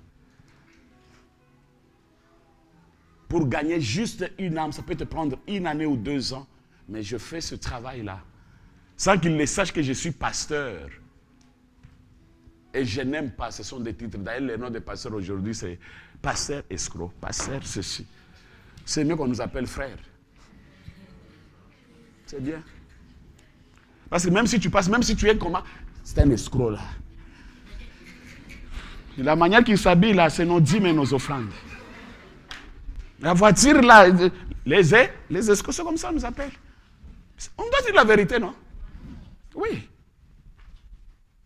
Pour gagner juste une âme, ça peut te prendre 1 année ou 2 ans, mais je fais ce travail-là, sans qu'ils le sachent que je suis pasteur. Et je n'aime pas, ce sont des titres. D'ailleurs, le nom de pasteur aujourd'hui, c'est pasteur escroc, pasteur ceci. C'est mieux qu'on nous appelle frère. C'est bien. Parce que même si tu passes, même si tu es comment, c'est un escroc là. La manière qu'il s'habille là, c'est nos dîmes et nos offrandes. La voiture là, les escrocs, c'est comme ça on nous appelle. On doit dire la vérité, non? Oui.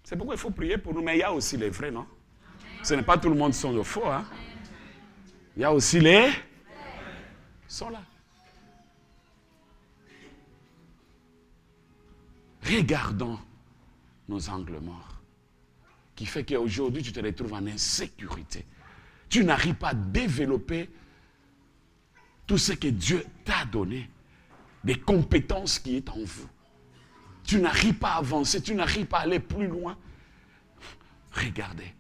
C'est pourquoi il faut prier pour nous, mais il y a aussi les vrais, non? Ce n'est pas tout le monde qui sont de faux, hein? Il y a aussi les... Ils sont là. Regardons nos angles morts, qui fait qu'aujourd'hui tu te retrouves en insécurité. Tu n'arrives pas à développer tout ce que Dieu t'a donné, des compétences qui sont en vous. Tu n'arrives pas à avancer, tu n'arrives pas à aller plus loin. Regardez,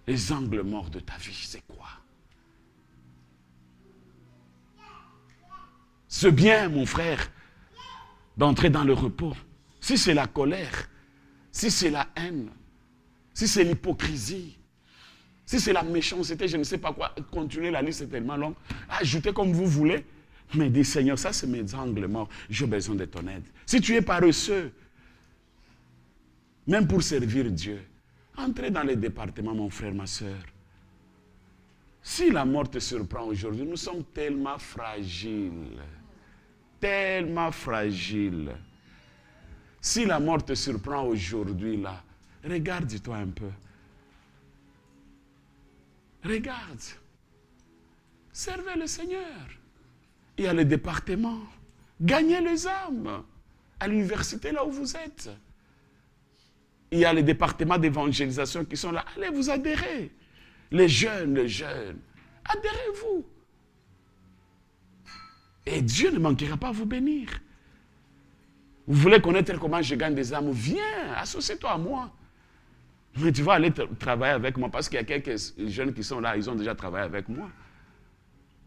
les angles morts de ta vie, c'est quoi? C'est bien, mon frère, d'entrer dans le repos. Si c'est la colère, si c'est la haine, si c'est l'hypocrisie, si c'est la méchanceté, je ne sais pas quoi, continuez, la liste est tellement longue, ajoutez comme vous voulez, mais dis Seigneur, ça c'est mes angles morts, j'ai besoin de ton aide. Si tu es paresseux, même pour servir Dieu, entrez dans les départements, mon frère, ma soeur. Si la mort te surprend aujourd'hui, nous sommes tellement fragiles. Tellement fragiles. Si la mort te surprend aujourd'hui, là, regarde-toi un peu. Regarde. Servez le Seigneur. Il y a le département. Gagnez les âmes. À l'université, là où vous êtes. Il y a les départements d'évangélisation qui sont là. Allez vous adhérer. Les jeunes. Adhérez-vous. Et Dieu ne manquera pas à vous bénir. Vous voulez connaître comment je gagne des âmes? Viens, associe-toi à moi. Mais tu vas aller travailler avec moi parce qu'il y a quelques jeunes qui sont là, ils ont déjà travaillé avec moi.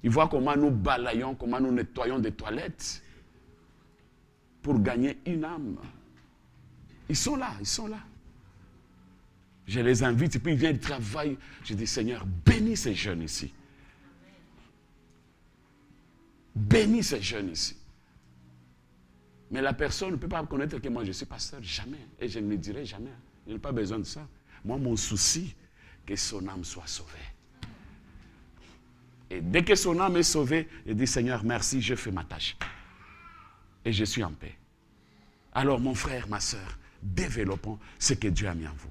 Ils voient comment nous balayons, comment nous nettoyons des toilettes pour gagner une âme. Ils sont là. Je les invite et puis ils viennent travailler. Je dis, Seigneur, bénis ces jeunes ici. Bénis ces jeunes ici. Mais la personne ne peut pas connaître que moi je suis pasteur, jamais. Et je ne le dirai jamais. Je n'ai pas besoin de ça. Moi, mon souci, que son âme soit sauvée. Et dès que son âme est sauvée, je dis, Seigneur, merci, je fais ma tâche. Et je suis en paix. Alors, mon frère, ma soeur, développons ce que Dieu a mis en vous.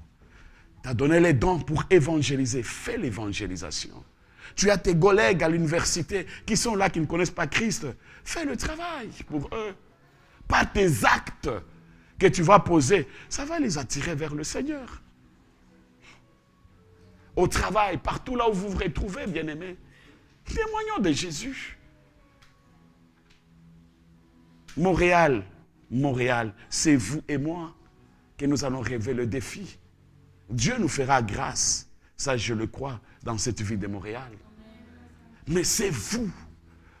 Tu as donné les dons pour évangéliser. Fais l'évangélisation. Tu as tes collègues à l'université qui sont là, qui ne connaissent pas Christ. Fais le travail pour eux. Par tes actes que tu vas poser, ça va les attirer vers le Seigneur. au travail, partout là où vous vous retrouvez, bien-aimés. Témoignons de Jésus. Montréal, c'est vous et moi que nous allons relever le défi. Dieu nous fera grâce, ça je le crois, dans cette vie de Montréal. Mais c'est vous.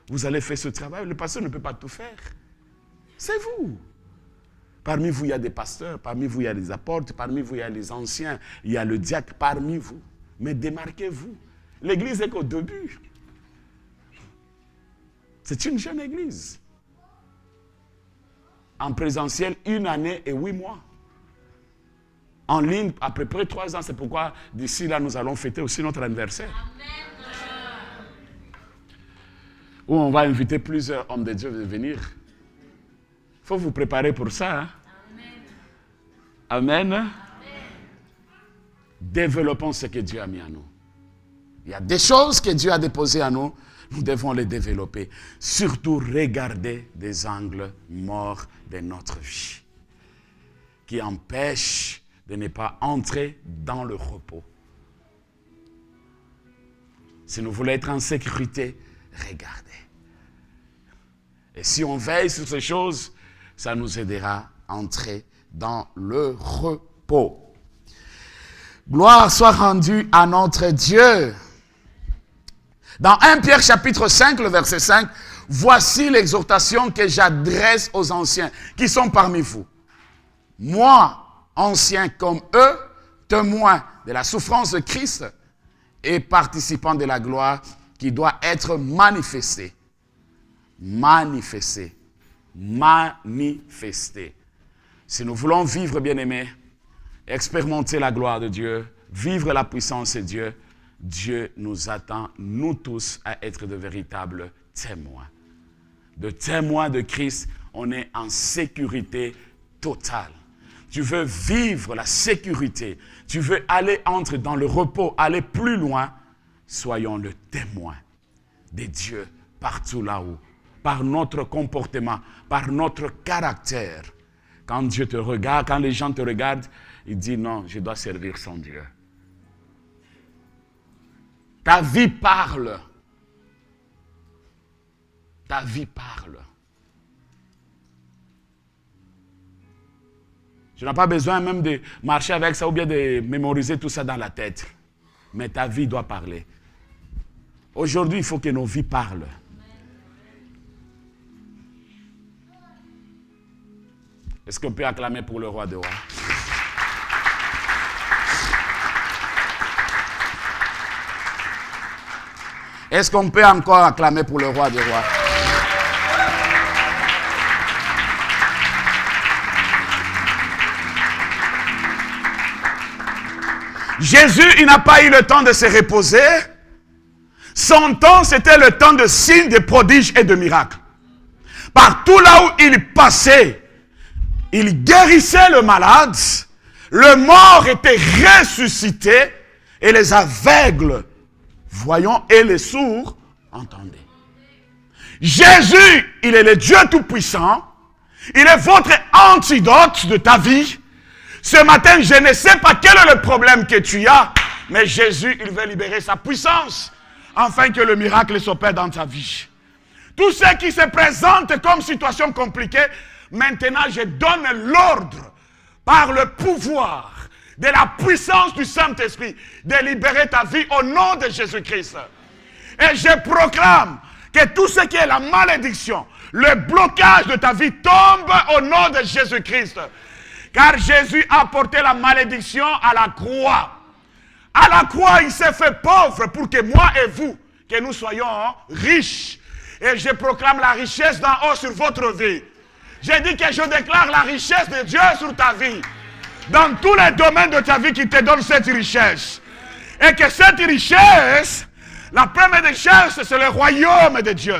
Vous allez faire ce travail. Le pasteur ne peut pas tout faire. C'est vous. Parmi vous, il y a des pasteurs, parmi vous, il y a des apôtres, parmi vous, il y a les anciens, il y a le diacre, parmi vous. Mais démarquez-vous. L'église est qu'au début. C'est une jeune église. En présentiel, 1 année et 8 mois. En ligne, à peu près 3 ans. C'est pourquoi d'ici là, nous allons fêter aussi notre anniversaire. Amen. Où on va inviter plusieurs hommes de Dieu à venir. Il faut vous préparer pour ça. Hein? Amen. Amen. Développons ce que Dieu a mis en nous. Il y a des choses que Dieu a déposées en nous. Nous devons les développer. Surtout, regarder des angles morts de notre vie qui empêchent de ne pas entrer dans le repos. Si nous voulons être en sécurité, regardez. Et si on veille sur ces choses, ça nous aidera à entrer dans le repos. Gloire soit rendue à notre Dieu. Dans 1 Pierre chapitre 5, le verset 5, voici l'exhortation que j'adresse aux anciens qui sont parmi vous. Moi, ancien comme eux, témoin de la souffrance de Christ et participant de la gloire qui doit être manifestée. Manifestée. Manifestée. Si nous voulons vivre, bien-aimés, expérimenter la gloire de Dieu, vivre la puissance de Dieu, Dieu nous attend, nous tous, à être de véritables témoins. De témoins de Christ, on est en sécurité totale. Tu veux vivre la sécurité, tu veux entrer dans le repos, aller plus loin, soyons le témoin de Dieu partout là-haut, par notre comportement, par notre caractère. Quand Dieu te regarde, quand les gens te regardent, ils disent non, je dois servir son Dieu. Ta vie parle. Ta vie parle. Tu n'as pas besoin même de marcher avec ça ou bien de mémoriser tout ça dans la tête. Mais ta vie doit parler. Aujourd'hui, il faut que nos vies parlent. Est-ce qu'on peut acclamer pour le roi des rois? Est-ce qu'on peut encore acclamer pour le roi des rois? Jésus, il n'a pas eu le temps de se reposer. Son temps, c'était le temps de signes, de prodiges et de miracles. Partout là où il passait, il guérissait le malade, le mort était ressuscité et les aveugles voyons et les sourds entendez. Jésus, il est le Dieu Tout-Puissant. Il est votre antidote de ta vie. Ce matin, je ne sais pas quel est le problème que tu as, mais Jésus, il veut libérer sa puissance afin que le miracle s'opère dans ta vie. Tout ce qui se présente comme situation compliquée, maintenant, je donne l'ordre par le pouvoir de la puissance du Saint-Esprit de libérer ta vie au nom de Jésus-Christ. Et je proclame que tout ce qui est la malédiction, le blocage de ta vie tombe au nom de Jésus-Christ. Car Jésus a porté la malédiction à la croix. À la croix, il s'est fait pauvre pour que moi et vous, que nous soyons riches. Et je proclame la richesse d'en haut sur votre vie. J'ai dit que je déclare la richesse de Dieu sur ta vie. Dans tous les domaines de ta vie qui te donne cette richesse. Et que cette richesse, la première richesse, c'est le royaume de Dieu.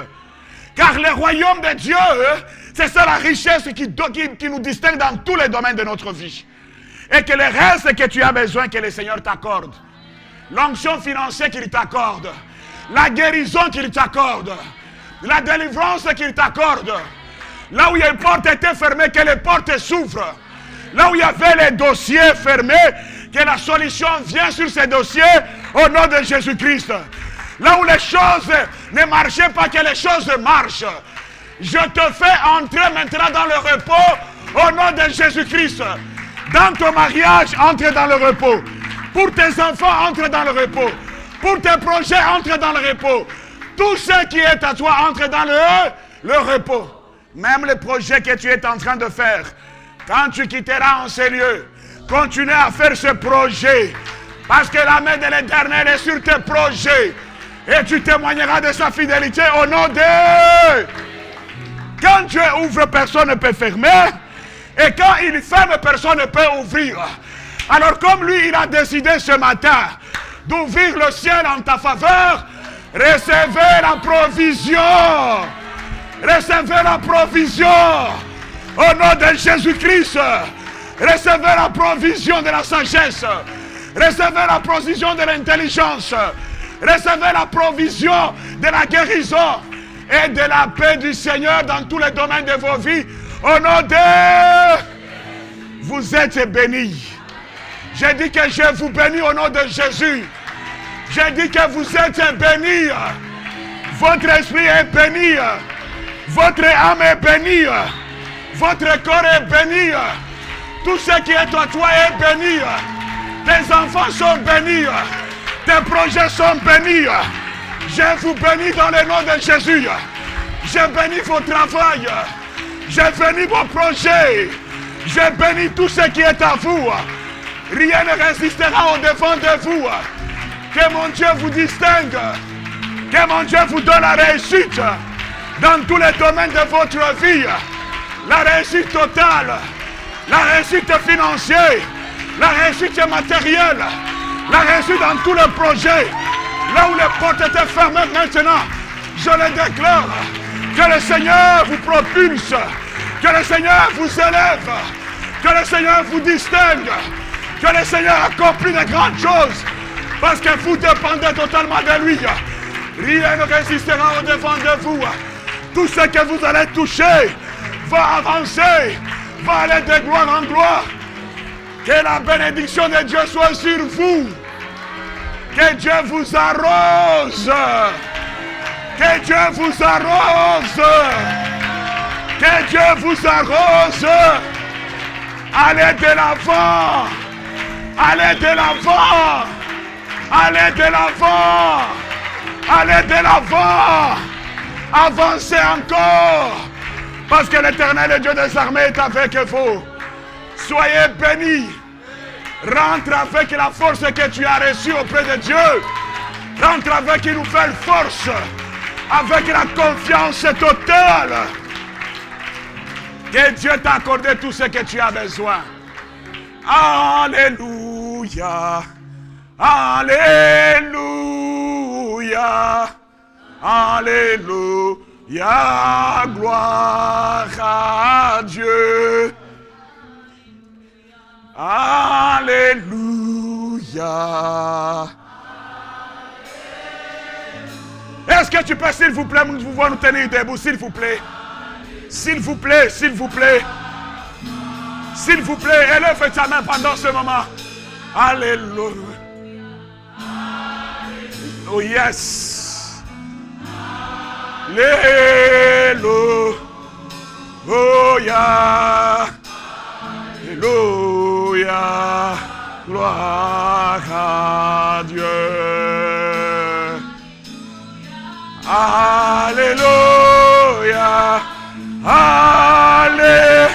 Car le royaume de Dieu, c'est ça la richesse qui nous distingue dans tous les domaines de notre vie. Et que le reste que tu as besoin, que le Seigneur t'accorde. L'onction financière qu'il t'accorde. La guérison qu'il t'accorde. La délivrance qu'il t'accorde. Là où les portes étaient fermées, que les portes s'ouvrent. Là où il y avait les dossiers fermés, que la solution vient sur ces dossiers Au nom de Jésus-Christ. Là où les choses ne marchaient pas, que les choses marchent. Je te fais entrer maintenant dans le repos au nom de Jésus-Christ. Dans ton mariage, entre dans le repos. Pour tes enfants, entre dans le repos. Pour tes projets, entre dans le repos. Tout ce qui est à toi, entre dans le repos. Même les projets que tu es en train de faire. Quand tu quitteras en ces lieux, continue à faire ce projet. Parce que la main de l'Éternel est sur tes projets. Et tu témoigneras de sa fidélité au nom de... Quand Dieu ouvre, personne ne peut fermer. Et quand il ferme, personne ne peut ouvrir. Alors comme lui, il a décidé ce matin d'ouvrir le ciel en ta faveur, recevez la provision. Recevez la provision. Au nom de Jésus-Christ. Recevez la provision de la sagesse. Recevez la provision de l'intelligence. Recevez la provision de la guérison et de la paix du Seigneur dans tous les domaines de vos vies. Au nom de... Vous êtes bénis. J'ai dit que je vous bénis au nom de Jésus. J'ai dit que vous êtes bénis. Votre esprit est béni. Votre âme est bénie. Votre corps est béni. Tout ce qui est à toi est béni. Tes enfants sont bénis. Tes projets sont bénis. Je vous bénis dans le nom de Jésus. Je bénis vos travail. Je bénis vos projets. Je bénis tout ce qui est à vous. Rien ne résistera au-devant de vous. Que mon Dieu vous distingue. Que mon Dieu vous donne la réussite dans tous les domaines de votre vie. La réussite totale. La réussite financière. La réussite matérielle. La réussite dans tous les projets. Là où les portes étaient fermées maintenant, je le déclare. Que le Seigneur vous propulse. Que le Seigneur vous élève. Que le Seigneur vous distingue. Que le Seigneur accomplit de grandes choses. Parce que vous dépendez totalement de lui. Rien ne résistera au-devant de vous. Tout ce que vous allez toucher va avancer. Va aller de gloire en gloire. Que la bénédiction de Dieu soit sur vous. Que Dieu vous arrose. Que Dieu vous arrose. Que Dieu vous arrose. Allez de l'avant. Allez de l'avant. Allez de l'avant. Allez de l'avant. Avancez encore. Parce que l'Éternel, le Dieu des armées, est avec vous. Soyez bénis. Rentre avec la force que tu as reçue auprès de Dieu. Rentre avec une nouvelle force. Avec la confiance totale. Que Dieu t'a accordé tout ce que tu as besoin. Alléluia. Alléluia. Alléluia. Gloire à Dieu. Alléluia. Est-ce que tu peux, s'il vous plaît, nous pouvons nous tenir debout, s'il vous plaît. S'il vous plaît, s'il vous plaît. S'il vous plaît, élève ta main pendant ce moment. Alléluia. Oh yes. Alléluia. Alléluia. Gloire à Dieu. Alléluia. Alléluia.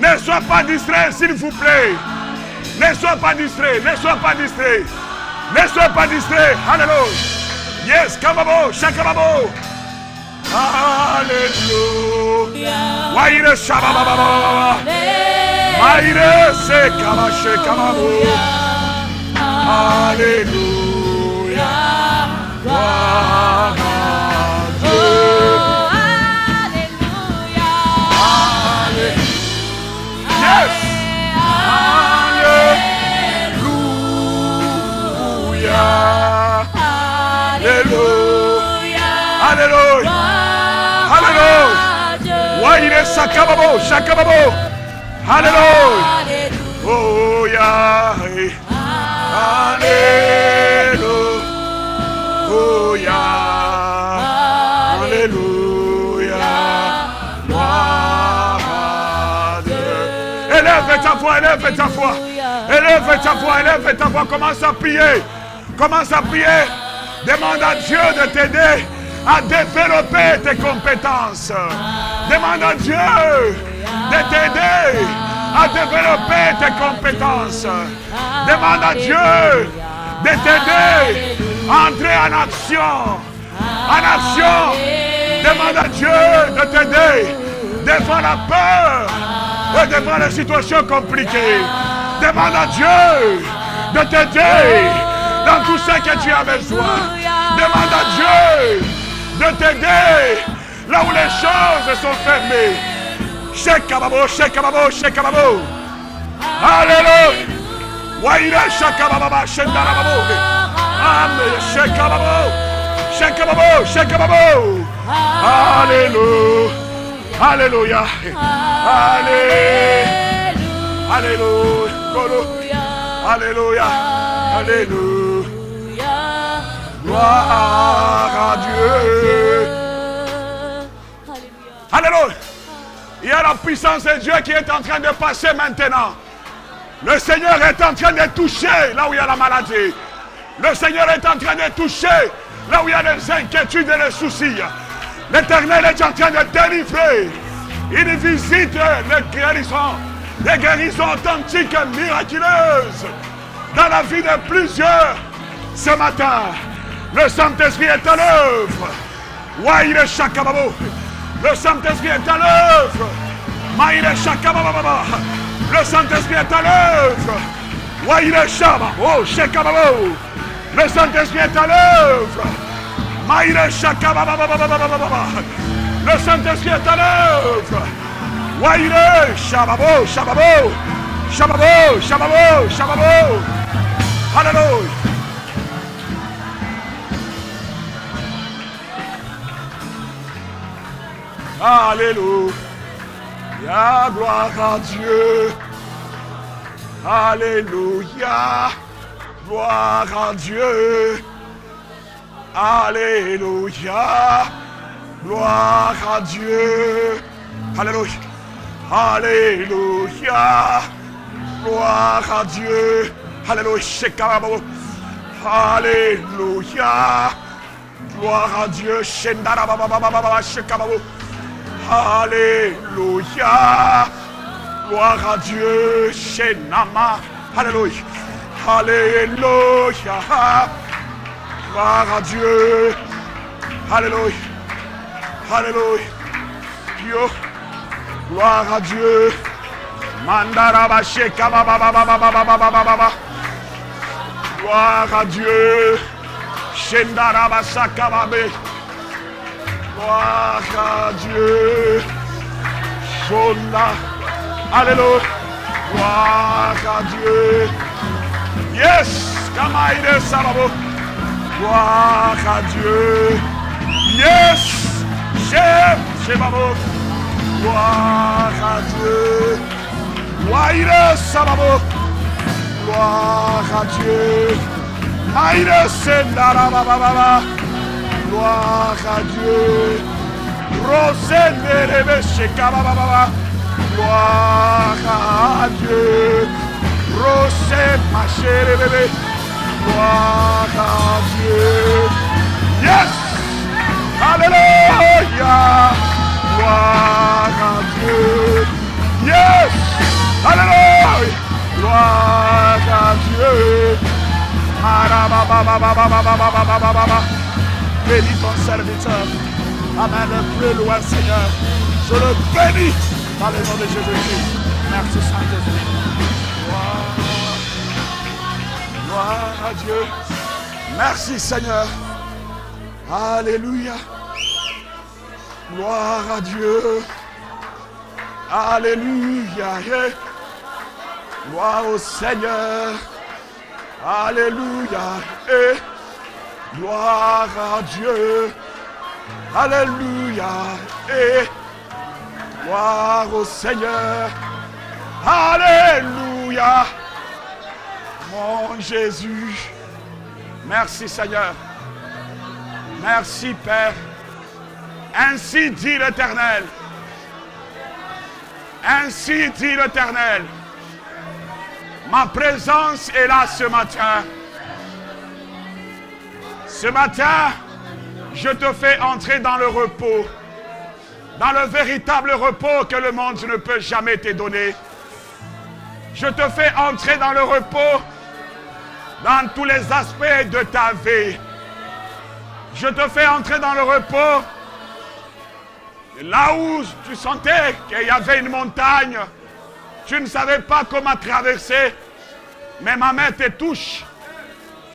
Ne sois pas distrait, s'il vous plaît. Ne sois pas distrait. Ne sois pas distrait. Ne sois pas distrait. Alléluia. Yes, kamabo, shakababo. Alléluia. Waïre shabababa. Waïre se kamache kamabo. Alléluia. Gloire à Dieu. Alléluia. Alléluia. Yes. Alléluia. Alléluia. Alléluia. Alléluia. Waïre sakababo, shakababo. Alléluia. Oh yeah. Alléluia. Alléluia. Gloire à Dieu. Élève ta voix, élève ta voix. Élève ta voix, élève ta voix. Commence à prier. Commence à prier. Demande à Dieu de t'aider à développer tes compétences. Demande à Dieu de t'aider à développer tes compétences. Demande à Dieu de t'aider à entrer en action. En action. Demande à Dieu de t'aider devant la peur et devant les situations compliquées. Demande à Dieu de t'aider dans tout ce que tu as besoin. Demande à Dieu de t'aider là où les choses sont fermées. Shekababo, shekababo, shekababo. Alléluia. Waïra shakababa, shendarababo. Amen. Shekababo, shekababo, shekababo. Alléluia. Alléluia. Alléluia. Alléluia. Alléluia. Alléluia. Gloire à Dieu. Alléluia. Il y a la puissance de Dieu qui est en train de passer maintenant. Le Seigneur est en train de toucher là où il y a la maladie. Le Seigneur est en train de toucher là où il y a les inquiétudes et les soucis. L'Éternel est en train de délivrer. Il visite les guérisons authentiques et miraculeuses dans la vie de plusieurs ce matin. Le Saint-Esprit est à l'œuvre. Waïre Shakababo. Le Saint-Esprit est à l'œuvre. Maïre Shakababa. Le Saint-Esprit est à l'œuvre. Waïre Shababo. Shakababo. Le Saint-Esprit est à l'œuvre. Maïre Shakababa. Le Saint-Esprit est à l'œuvre. Waïre Shababo. Shababo. Shababo. Shababo. Shababo. Alléluia. Alléluia, gloire à Dieu. Alléluia, gloire à Dieu. Alléluia, gloire à Dieu. Alléluia, alléluia, gloire à Dieu. Alléluia, alléluia, gloire à Dieu. Alléluia. Gloire à Dieu. Shenama. Alléluia. Alléluia. Gloire à Dieu. Alléluia. Alléluia. Dieu. Gloire à Dieu. Mandaraba shekababa. Gloire à Dieu. Shendaraba sakababe. Gloire à Dieu. Shona. Alléluia. Gloire à Dieu. Yes. Kamaïde Salabo. Gloire à Dieu. Yes. Chef. Chebabo. Gloire à Dieu. Waïde Salabo. Gloire à Dieu. Maïde Sendarababa. Gloire à Dieu. Rosenderebe Shekababa. Gloire à Dieu. Rosen Macherebebe. Gloire à Dieu. Yes. Alléluia. Gloire à Dieu. Yes. Alléluia. Gloire à Dieu. Bénis ton serviteur. Amen. Plus loin, Seigneur. Je le bénis dans le nom de Jésus-Christ. Merci, Saint-Esprit. Gloire à Dieu. Merci, Seigneur. Alléluia. Gloire à Dieu. Alléluia. Gloire au Seigneur. Alléluia. Gloire à Dieu. Alléluia. Gloire au Seigneur. Alléluia. Mon Jésus. Merci Seigneur. Merci Père. Ainsi dit l'Éternel. Ainsi dit l'Éternel. Ma présence est là ce matin. Ce matin, je te fais entrer dans le repos. Dans le véritable repos que le monde ne peut jamais te donner. Je te fais entrer dans le repos dans tous les aspects de ta vie. Je te fais entrer dans le repos là où tu sentais qu'il y avait une montagne. Tu ne savais pas comment traverser, mais ma main te touche.